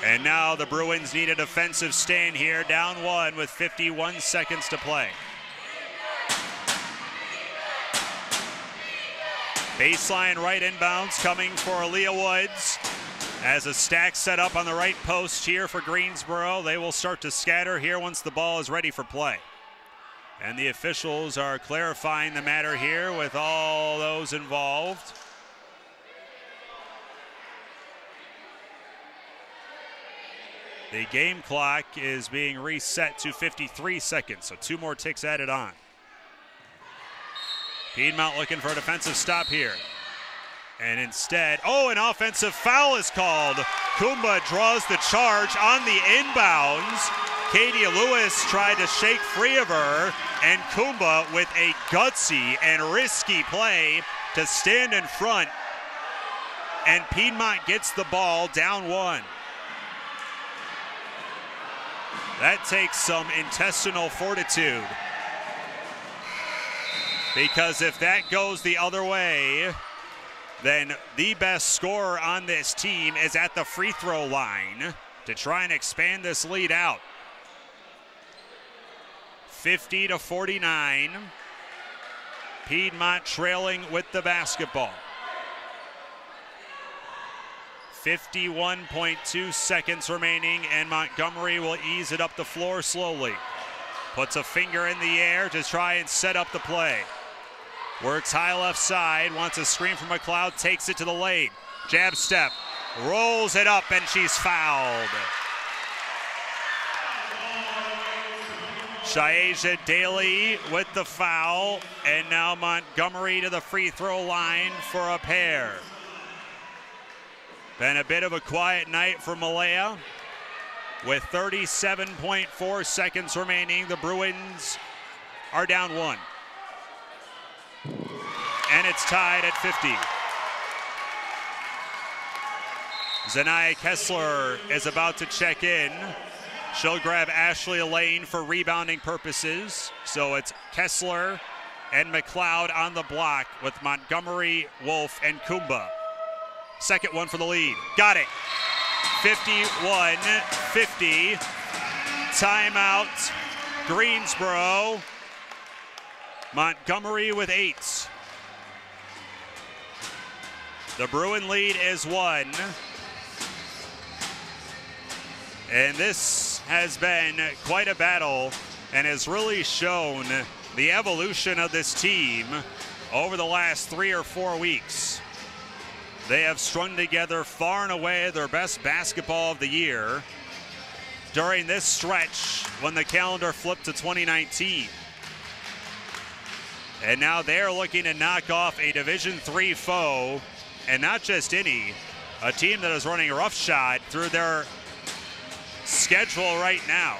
And now the Bruins need a defensive stand here, down one with 51 seconds to play. Baseline right inbounds coming for Aaliyah Woods. As a stack set up on the right post here for Greensboro, they will start to scatter here once the ball is ready for play. And the officials are clarifying the matter here with all those involved. The game clock is being reset to 53 seconds, so 2 more ticks added on. Piedmont looking for a defensive stop here. And instead, an offensive foul is called. Kumba draws the charge on the inbounds. Katie Lewis tried to shake free of her, and Kumba with a gutsy and risky play to stand in front. And Piedmont gets the ball down 1. That takes some intestinal fortitude. Because if that goes the other way, then the best scorer on this team is at the free throw line to try and expand this lead out. 50-49. Piedmont trailing with the basketball. 51.2 seconds remaining, and Montgomery will ease it up the floor slowly. Puts a finger in the air to try and set up the play. Works high left side, wants a screen from McLeod, takes it to the lane. Jab step, rolls it up, and she's fouled. Shayeja Daly with the foul, and now Montgomery to the free throw line for a pair. Been a bit of a quiet night for Malaya. With 37.4 seconds remaining, the Bruins are down 1. And it's tied at 50. Zanaya Kessler is about to check in. She'll grab Ashley Lane for rebounding purposes. So it's Kessler and McLeod on the block with Montgomery, Wolf, and Kumba. Second one for the lead. Got it. 51-50. Timeout. Greensboro. Montgomery with 8. The Bruin lead is 1. And this has been quite a battle and has really shown the evolution of this team over the last 3 or 4 weeks. They have strung together far and away their best basketball of the year during this stretch when the calendar flipped to 2019. And now they're looking to knock off a Division III foe, and not just any, a team that is running roughshod through their schedule right now.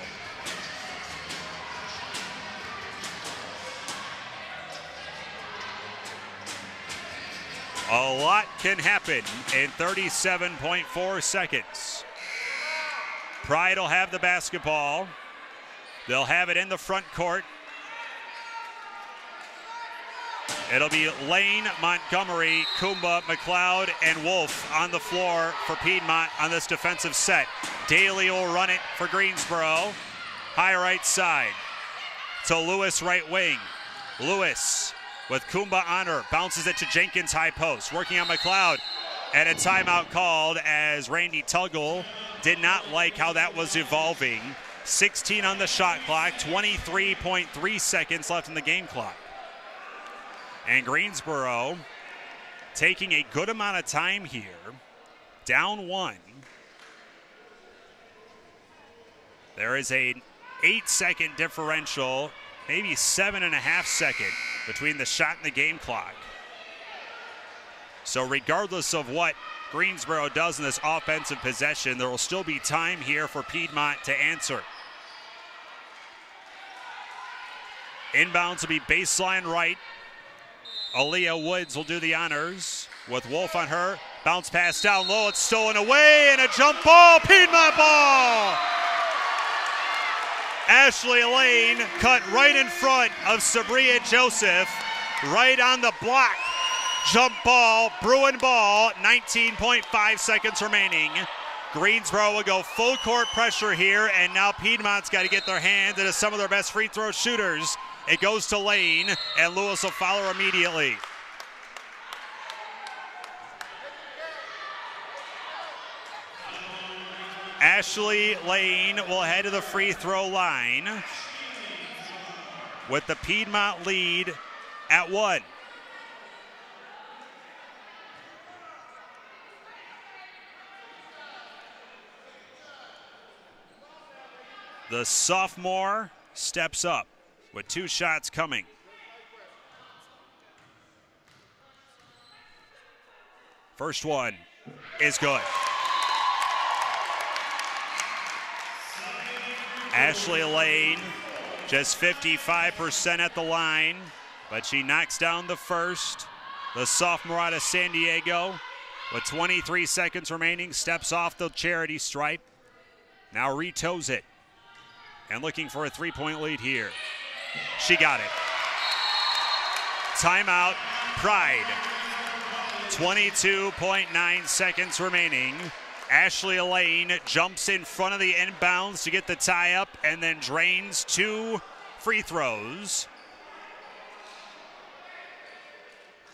A lot can happen in 37.4 seconds. Pride will have the basketball. They'll have it in the front court. It'll be Lane, Montgomery, Kumba, McLeod, and Wolf on the floor for Piedmont on this defensive set. Daly will run it for Greensboro. High right side to Lewis, right wing. Lewis with Kumba on her, bounces it to Jenkins, high post. Working on McLeod, and a timeout called as Randy Tuggle did not like how that was evolving. 16 on the shot clock, 23.3 seconds left in the game clock. And Greensboro taking a good amount of time here, down 1. There is an 8-second differential, maybe 7.5 seconds between the shot and the game clock. So regardless of what Greensboro does in this offensive possession, there will still be time here for Piedmont to answer. Inbounds will be baseline right. Aaliyah Woods will do the honors with Wolf on her. Bounce pass down low, it's stolen away, and a jump ball, Piedmont ball! Ashley Lane cut right in front of Sabria Joseph, right on the block. Jump ball, Bruin ball, 19.5 seconds remaining. Greensboro will go full court pressure here, and now Piedmont's got to get their hands into some of their best free throw shooters. It goes to Lane, and Lewis will follow immediately. Ashley Lane will head to the free throw line with the Piedmont lead at 1. The sophomore steps up with 2 shots coming. First one is good. Ashley Lane, just 55% at the line, but she knocks down the first. The sophomore out of San Diego, with 23 seconds remaining, steps off the charity stripe. Now retoes it, and looking for a three-point lead here. She got it. Timeout, Pride. 22.9 seconds remaining. Ashley Lane jumps in front of the inbounds to get the tie up and then drains 2 free throws.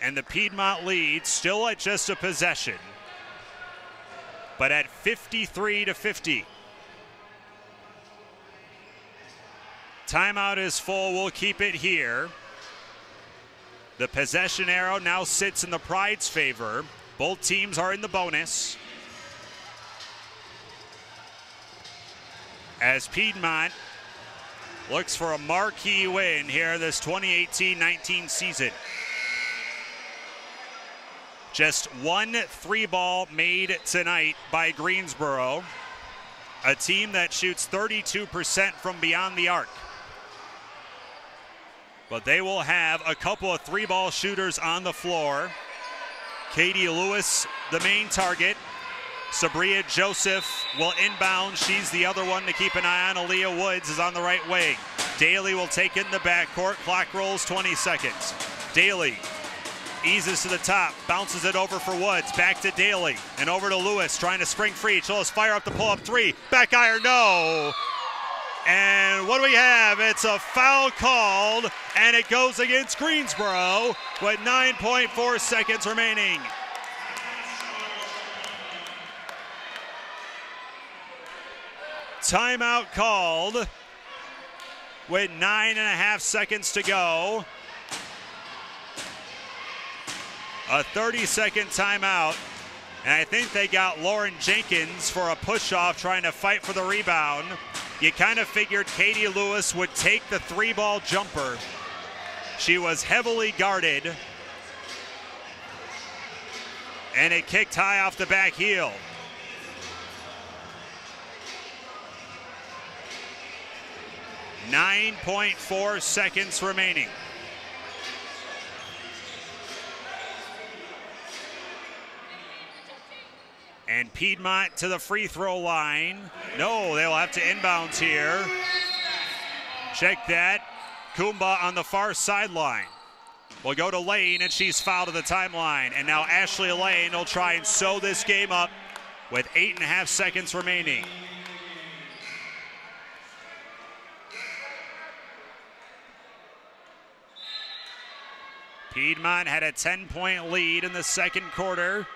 And the Piedmont lead still at just a possession, but at 53-50. Timeout is full. We'll keep it here. The possession arrow now sits in the Pride's favor. Both teams are in the bonus. As Piedmont looks for a marquee win here this 2018-19 season. Just 1 3-ball made tonight by Greensboro, a team that shoots 32% from beyond the arc. But they will have a couple of 3-ball shooters on the floor. Katie Lewis, the main target. Sabria Joseph will inbound. She's the other one to keep an eye on. Aaliyah Woods is on the right wing. Daly will take it in the backcourt. Clock rolls 20 seconds. Daly eases to the top, bounces it over for Woods. Back to Daly and over to Lewis, trying to spring free. She'll just fire up the pull-up 3. Back iron, no. And what do we have? It's a foul called, and it goes against Greensboro with 9.4 seconds remaining. Timeout called with 9.5 seconds to go. A 30-second timeout. And I think they got Lauren Jenkins for a push-off trying to fight for the rebound. You kind of figured Katie Lewis would take the 3-ball jumper. She was heavily guarded. And it kicked high off the back heel. .4 seconds remaining. And Piedmont to the free throw line. No, they'll have to inbounds here. Check that. Kumba on the far sideline. Will go to Lane, and she's fouled at the timeline. And now Ashley Lane will try and sew this game up with 8.5 seconds remaining. Piedmont had a 10-point lead in the second quarter.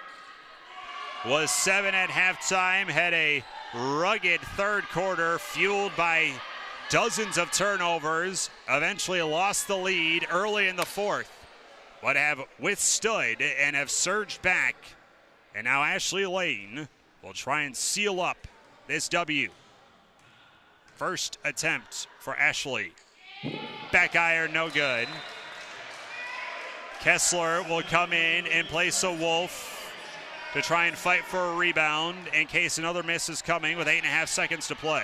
Was 7 at halftime, had a rugged third quarter fueled by dozens of turnovers, eventually lost the lead early in the fourth, but have withstood and have surged back. And now Ashley Lane will try and seal up this W. First attempt for Ashley. Back iron, no good. Kessler will come in place of Wolf to try and fight for a rebound in case another miss is coming with 8.5 seconds to play.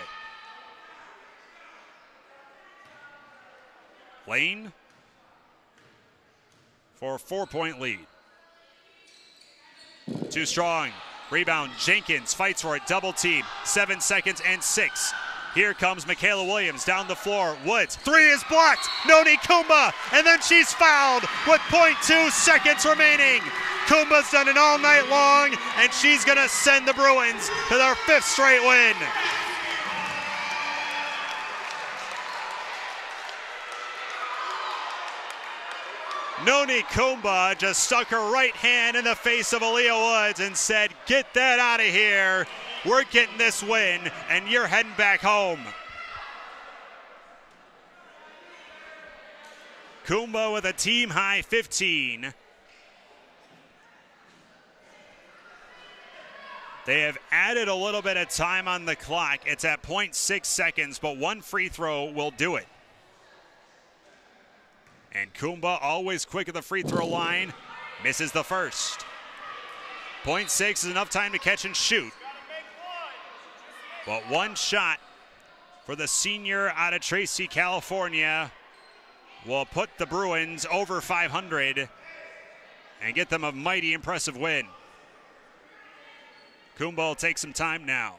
Lane for a 4-point lead. Too strong. Rebound, Jenkins fights for it, double team, 7 seconds and 6. Here comes Michaela Williams down the floor. Woods, 3 is blocked. Noni Kumba, and then she's fouled with 0.2 seconds remaining. Kumba's done it all night long, and she's going to send the Bruins to their 5th straight win. Noni Kumba just stuck her right hand in the face of Aaliyah Woods and said, "Get that out of here. We're getting this win, and you're heading back home." Kumba with a team-high 15. They have added a little bit of time on the clock. It's at 0.6 seconds, but 1 free throw will do it. And Kumba, always quick at the free throw line, misses the first. .6 is enough time to catch and shoot. But one shot for the senior out of Tracy, California will put the Bruins over 500 and get them a mighty impressive win. Kumba will take some time now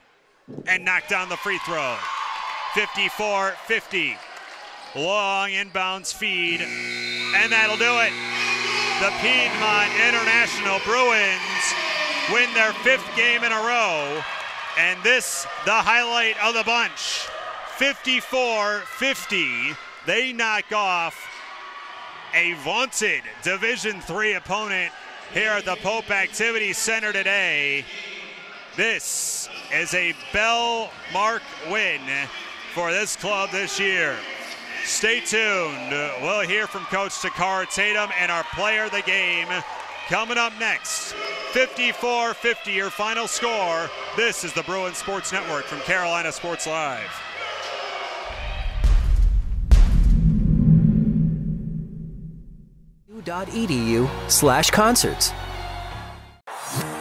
and knock down the free throw. 54-50. Long inbounds feed, and that'll do it. The Piedmont International Bruins win their 5th game in a row, and this, the highlight of the bunch. 54-50. They knock off a vaunted Division III opponent here at the Pope Activity Center today. This is a bell mark win for this club this year. Stay tuned. We'll hear from Coach Takara Tatum and our player of the game coming up next. 54-50, your final score. This is the Bruins Sports Network from Carolina Sports Live. .edu/concerts.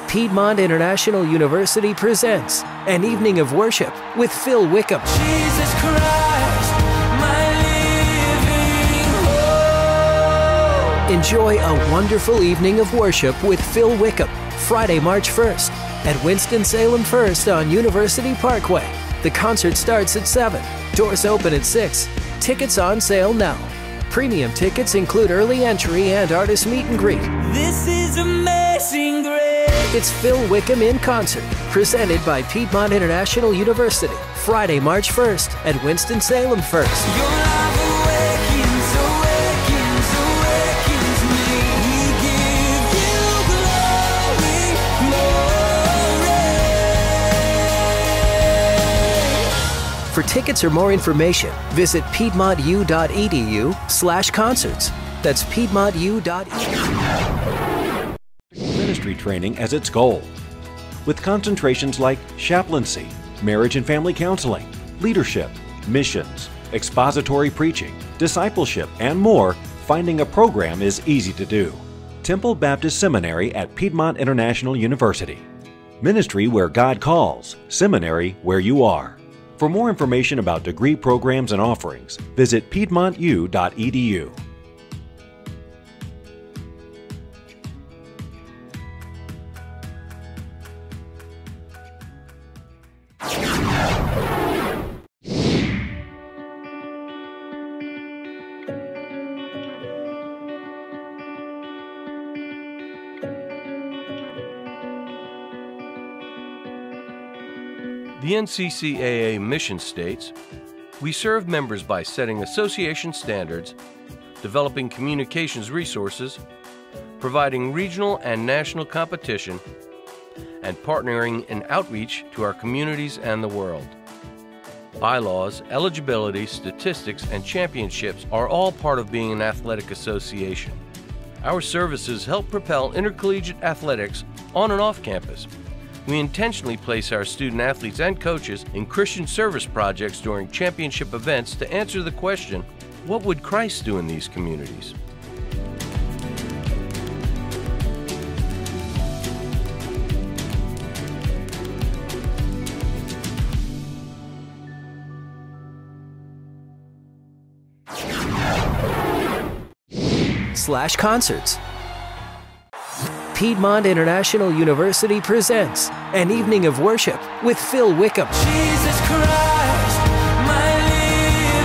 Piedmont International University presents an evening of worship with Phil Wickham. Jesus Christ, my living hope. Enjoy a wonderful evening of worship with Phil Wickham, Friday, March 1st at Winston-Salem First on University Parkway. The concert starts at 7. Doors open at 6. Tickets on sale now. Premium tickets include early entry and artist meet and greet. This is amazing grace. It's Phil Wickham in concert, presented by Piedmont International University, Friday, March 1st at Winston-Salem First. Your love awakens, awakens, awakens me. We give you glory, glory. For tickets or more information, visit piedmontu.edu/concerts. That's piedmontu.edu. Ministry training as its goal, with concentrations like chaplaincy, marriage and family counseling, leadership, missions, expository preaching, discipleship, and more. Finding a program is easy to do. Temple Baptist Seminary at Piedmont International University. Ministry where God calls, seminary where you are. For more information about degree programs and offerings, visit piedmontu.edu. The NCCAA mission states, "We serve members by setting association standards, developing communications resources, providing regional and national competition, and partnering in outreach to our communities and the world." Bylaws, eligibility, statistics, and championships are all part of being an athletic association. Our services help propel intercollegiate athletics on and off campus. We intentionally place our student athletes and coaches in Christian service projects during championship events to answer the question, what would Christ do in these communities? /concerts. Piedmont International University presents an evening of worship with Phil Wickham. Jesus Christ, my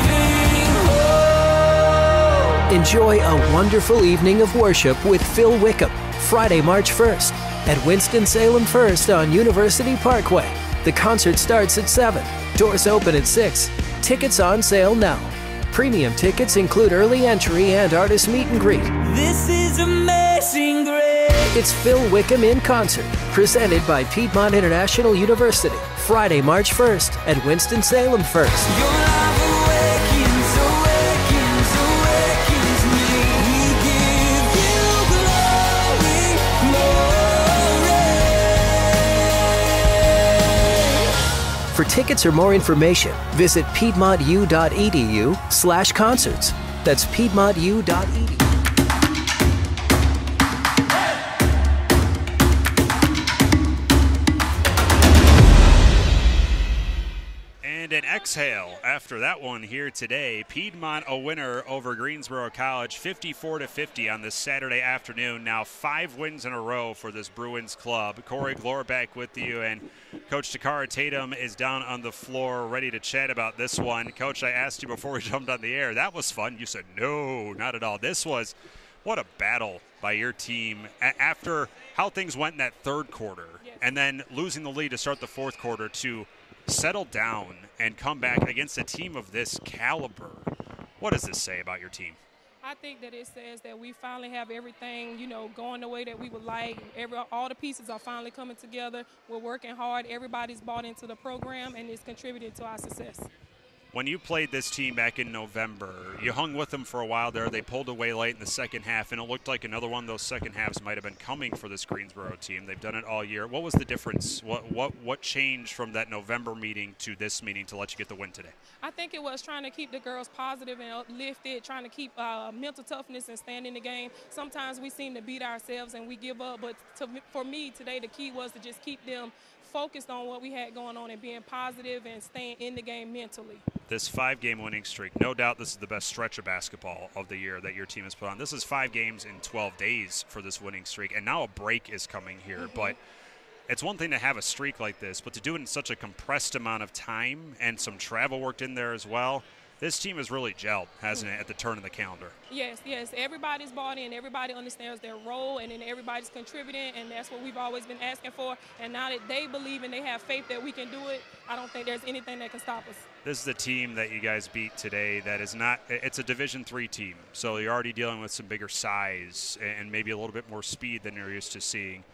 living hope. Enjoy a wonderful evening of worship with Phil Wickham, Friday, March 1st at Winston-Salem First on University Parkway. The concert starts at 7. Doors open at 6. Tickets on sale now. Premium tickets include early entry and artist meet and greet. This is amazing grace. It's Phil Wickham in concert, presented by Piedmont International University, Friday, March 1st at Winston-Salem First. Your love awakens, awakens, awakens me. We give you glory, glory. For tickets or more information, visit piedmontu.edu/concerts. That's piedmontu.edu. exhale after that one here today. Piedmont a winner over Greensboro College, 54-50 on this Saturday afternoon. Now 5 wins in a row for this Bruins club. Corey Glore back with you, and Coach Takara Tatum is down on the floor ready to chat about this one. Coach, I asked you before we jumped on the air, that was fun. You said, no, not at all. This was, what a battle by your team after how things went in that third quarter, and then losing the lead to start the fourth quarter to settle down and come back against a team of this caliber. What does this say about your team? I think that it says that we finally have everything, going the way that we would like. All the pieces are finally coming together. We're working hard. Everybody's bought into the program, and it's contributed to our success. When you played this team back in November, you hung with them for a while there. They pulled away late in the second half, and it looked like another one of those second halves might have been coming for this Greensboro team. They've done it all year. What was the difference? What changed from that November meeting to this meeting to let you get the win today? I think it was trying to keep the girls positive and uplifted, trying to keep mental toughness and stand in the game. Sometimes we seem to beat ourselves and we give up, but for me today, the key was to just keep them focused on what we had going on and being positive and staying in the game mentally. This 5-game winning streak, no doubt this is the best stretch of basketball of the year that your team has put on. This is 5 games in 12 days for this winning streak, and now a break is coming here. But it's one thing to have a streak like this, but to do it in such a compressed amount of time and some travel worked in there as well, this team has really gelled, hasn't it, at the turn of the calendar? Yes. Everybody's bought in. Everybody understands their role, and then everybody's contributing, and that's what we've always been asking for. And now that they believe and they have faith that we can do it, I don't think there's anything that can stop us. This is the team that you guys beat today that is not – it's a Division III team, so you're already dealing with some bigger size and maybe a little bit more speed than you're used to seeing.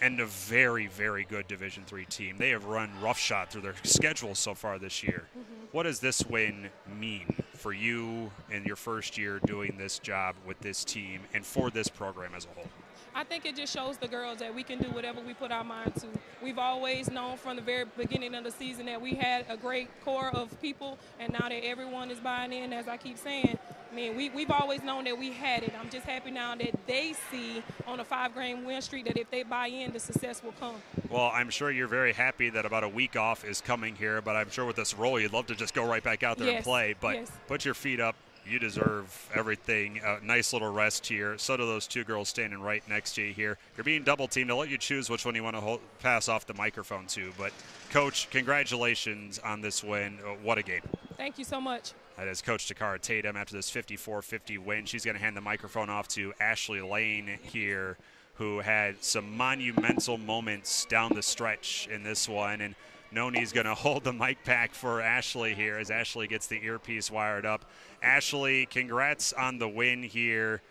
And a very, very good Division III team. They have run roughshod through their schedule so far this year. What does this win mean for you in your first year doing this job with this team and for this program as a whole? I think it just shows the girls that we can do whatever we put our mind to. We've always known from the very beginning of the season that we had a great core of people, and now that everyone is buying in, as I keep saying, we've always known that we had it. I'm just happy now that they see on a 5-game win streak that if they buy in, the success will come. Well, I'm sure you're very happy that about a week off is coming here, but I'm sure with this role you'd love to just go right back out there and play. But put your feet up. You deserve everything. A nice little rest here. So do those 2 girls standing right next to you here. You're being double-teamed. I'll let you choose which one you want to pass off the microphone to. But, Coach, congratulations on this win. What a game. Thank you so much. That is Coach Takara Tatum after this 54-50 win. She's going to hand the microphone off to Ashley Lane here, who had some monumental moments down the stretch in this one. And Noni's going to hold the mic back for Ashley here as Ashley gets the earpiece wired up. Ashley, congrats on the win here.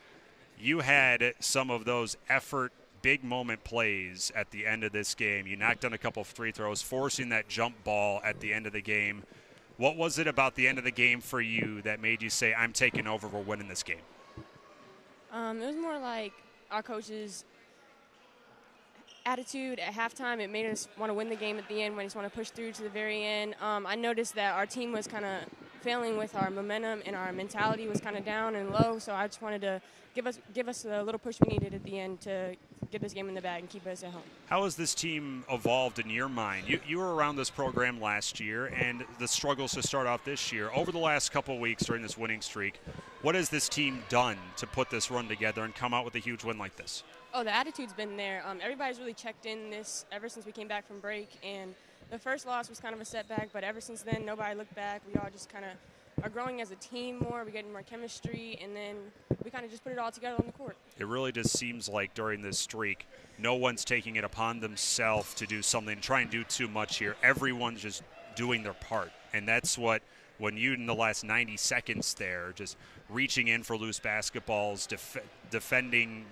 You had some of those effort, big moment plays at the end of this game. You knocked down a couple of free throws, forcing that jump ball at the end of the game. What was it about the end of the game for you that made you say, I'm taking over, we're winning this game? It was more like our coach's attitude at halftime. It made us want to win the game at the end, when we just want to push through to the very end. I noticed that our team was kind of failing with our momentum, and our mentality was kind of down and low, so I just wanted to give us a little push we needed at the end to get this game in the bag and keep us at home. How has this team evolved in your mind? You were around this program last year, and the struggles to start off this year. Over the last couple of weeks during this winning streak, what has this team done to put this run together and come out with a huge win like this? Oh, the attitude's been there. Everybody's really checked in this ever since we came back from break, and the first loss was kind of a setback, but ever since then, nobody looked back. We all just kind of are growing as a team more. We're getting more chemistry, and then we kind of just put it all together on the court. It really just seems like during this streak, no one's taking it upon themselves to do something, try and do too much here. Everyone's just doing their part, and that's what, when you in the last 90 seconds there, just reaching in for loose basketballs, defending,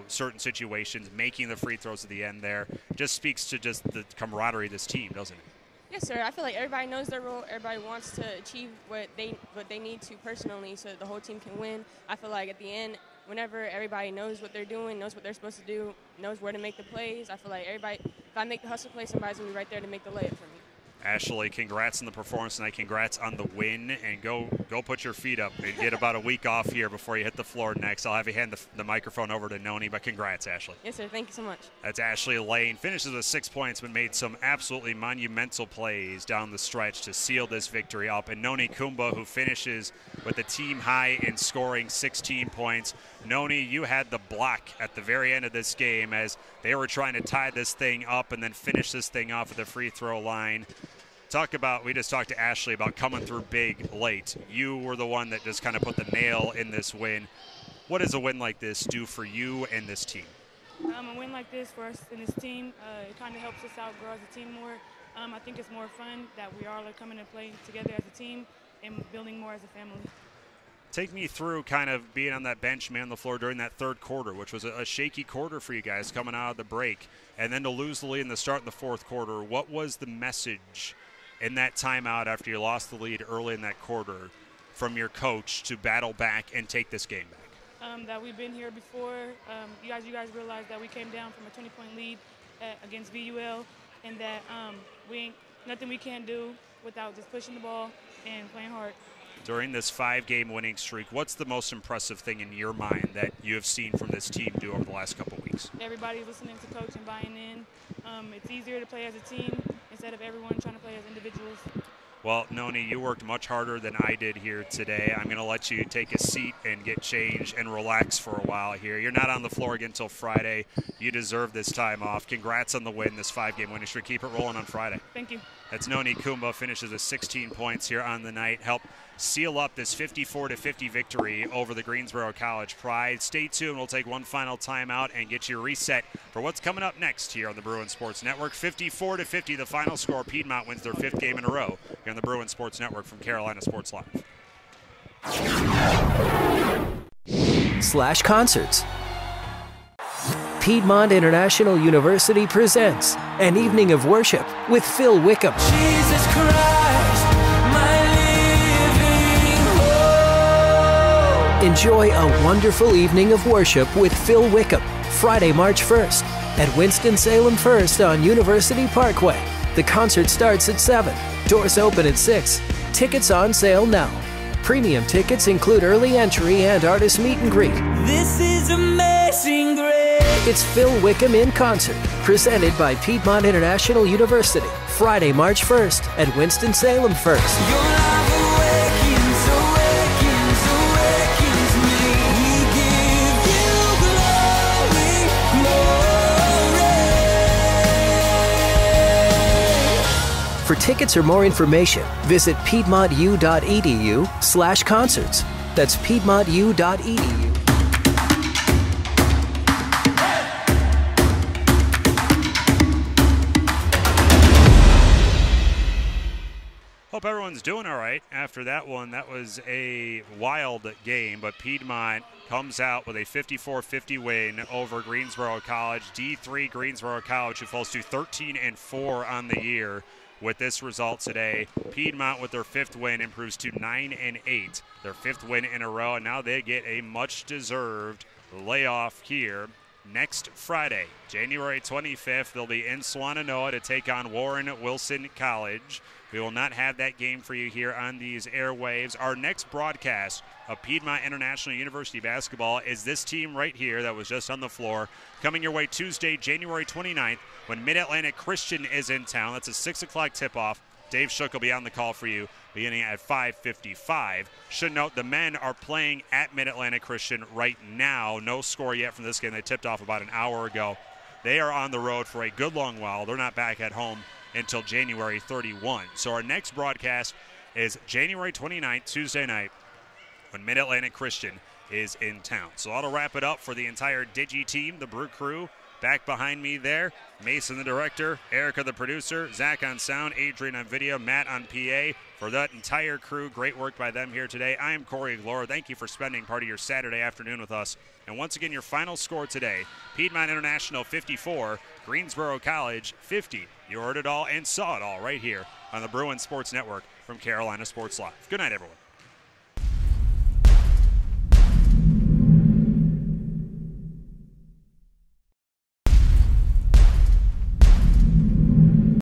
certain situations, making the free throws at the end there, just speaks to just the camaraderie of this team, doesn't it? Yes, sir. I feel like everybody knows their role. Everybody wants to achieve what they need to personally so that the whole team can win. I feel like at the end, whenever everybody knows what they're doing, knows what they're supposed to do, knows where to make the plays, I feel like everybody, if I make the hustle play, somebody's going to be right there to make the layup for me. Ashley, congrats on the performance tonight. Congrats on the win, and go put your feet up and get about a week off here before you hit the floor next. I'll have you hand the microphone over to Noni, but congrats, Ashley. Yes, sir. Thank you so much. That's Ashley Lane. Finishes with 6 points, but made some absolutely monumental plays down the stretch to seal this victory up. And Noni Kumba, who finishes with a team high in scoring 16 points. Noni, you had the block at the very end of this game as they were trying to tie this thing up and then finish this thing off at the free throw line. We just talked to Ashley about coming through big late. You were the one that just kind of put the nail in this win. What does a win like this do for you and this team? A win like this for us and this team, it kind of helps us out, grow as a team more. I think it's more fun that we all are coming and playing together as a team and building more as a family. Take me through kind of being on that bench, man, on the floor during that third quarter, which was a shaky quarter for you guys coming out of the break, and then to lose the lead in the start of the fourth quarter. What was the message in that timeout after you lost the lead early in that quarter from your coach to battle back and take this game back? That we've been here before. You guys realize that we came down from a 20-point lead against VUL, and that nothing we can't do without just pushing the ball and playing hard. During this 5-game winning streak, what's the most impressive thing in your mind that you have seen from this team do over the last couple of weeks? Everybody's listening to coach and buying in. It's easier to play as a team instead of everyone trying to play as individuals. Well, Noni, you worked much harder than I did here today. I'm going to let you take a seat and get changed and relax for a while here. You're not on the floor again until Friday. You deserve this time off. Congrats on the win, this 5-game winning streak. Keep it rolling on Friday. Thank you. That's Noni Kumba, finishes with 16 points here on the night. Help seal up this 54-50 victory over the Greensboro College Pride. Stay tuned. We'll take one final timeout and get you reset for what's coming up next here on the Bruin Sports Network. 54-50, the final score. Piedmont wins their 5th game in a row here on the Bruin Sports Network from Carolina Sports Live. /concerts. Piedmont International University presents an evening of worship with Phil Wickham. Jesus Christ, my living hope. Enjoy a wonderful evening of worship with Phil Wickham, Friday, March 1st at Winston-Salem First on University Parkway. The concert starts at 7. Doors open at 6. Tickets on sale now. Premium tickets include early entry and artist meet and greet. This is amazing grace. It's Phil Wickham in concert, presented by Piedmont International University, Friday, March 1st at Winston-Salem First. Your love awakens, awakens, awakens me. We give you glory, glory. For tickets or more information, visit piedmontu.edu/concerts. That's piedmontu.edu. Hope everyone's doing all right after that one. That was a wild game, but Piedmont comes out with a 54-50 win over Greensboro College. D3 Greensboro College, who falls to 13-4 on the year. With this result today, Piedmont with their 5th win improves to 9-8, their 5th win in a row, and now they get a much-deserved layoff here next Friday, January 25th. They'll be in Swannanoa to take on Warren Wilson College. We will not have that game for you here on these airwaves. Our next broadcast of Piedmont International University basketball is this team right here that was just on the floor, coming your way Tuesday, January 29th, when Mid-Atlantic Christian is in town. That's a 6 o'clock tip-off. Dave Shook will be on the call for you beginning at 5:55. Should note the men are playing at Mid-Atlantic Christian right now. No score yet from this game. They tipped off about an hour ago. They are on the road for a good long while. They're not back at home until January 31. So our next broadcast is January 29th, Tuesday night, when Mid-Atlantic Christian is in town. So that'll wrap it up for the entire Digi team, the Brew crew. Back behind me there, Mason the director, Erica the producer, Zach on sound, Adrian on video, Matt on PA. For that entire crew, great work by them here today. I am Corey Glora. Thank you for spending part of your Saturday afternoon with us. And once again, your final score today, Piedmont International 54, Greensboro College 50. You heard it all and saw it all right here on the Bruin Sports Network from Carolina Sports Live. Good night, everyone.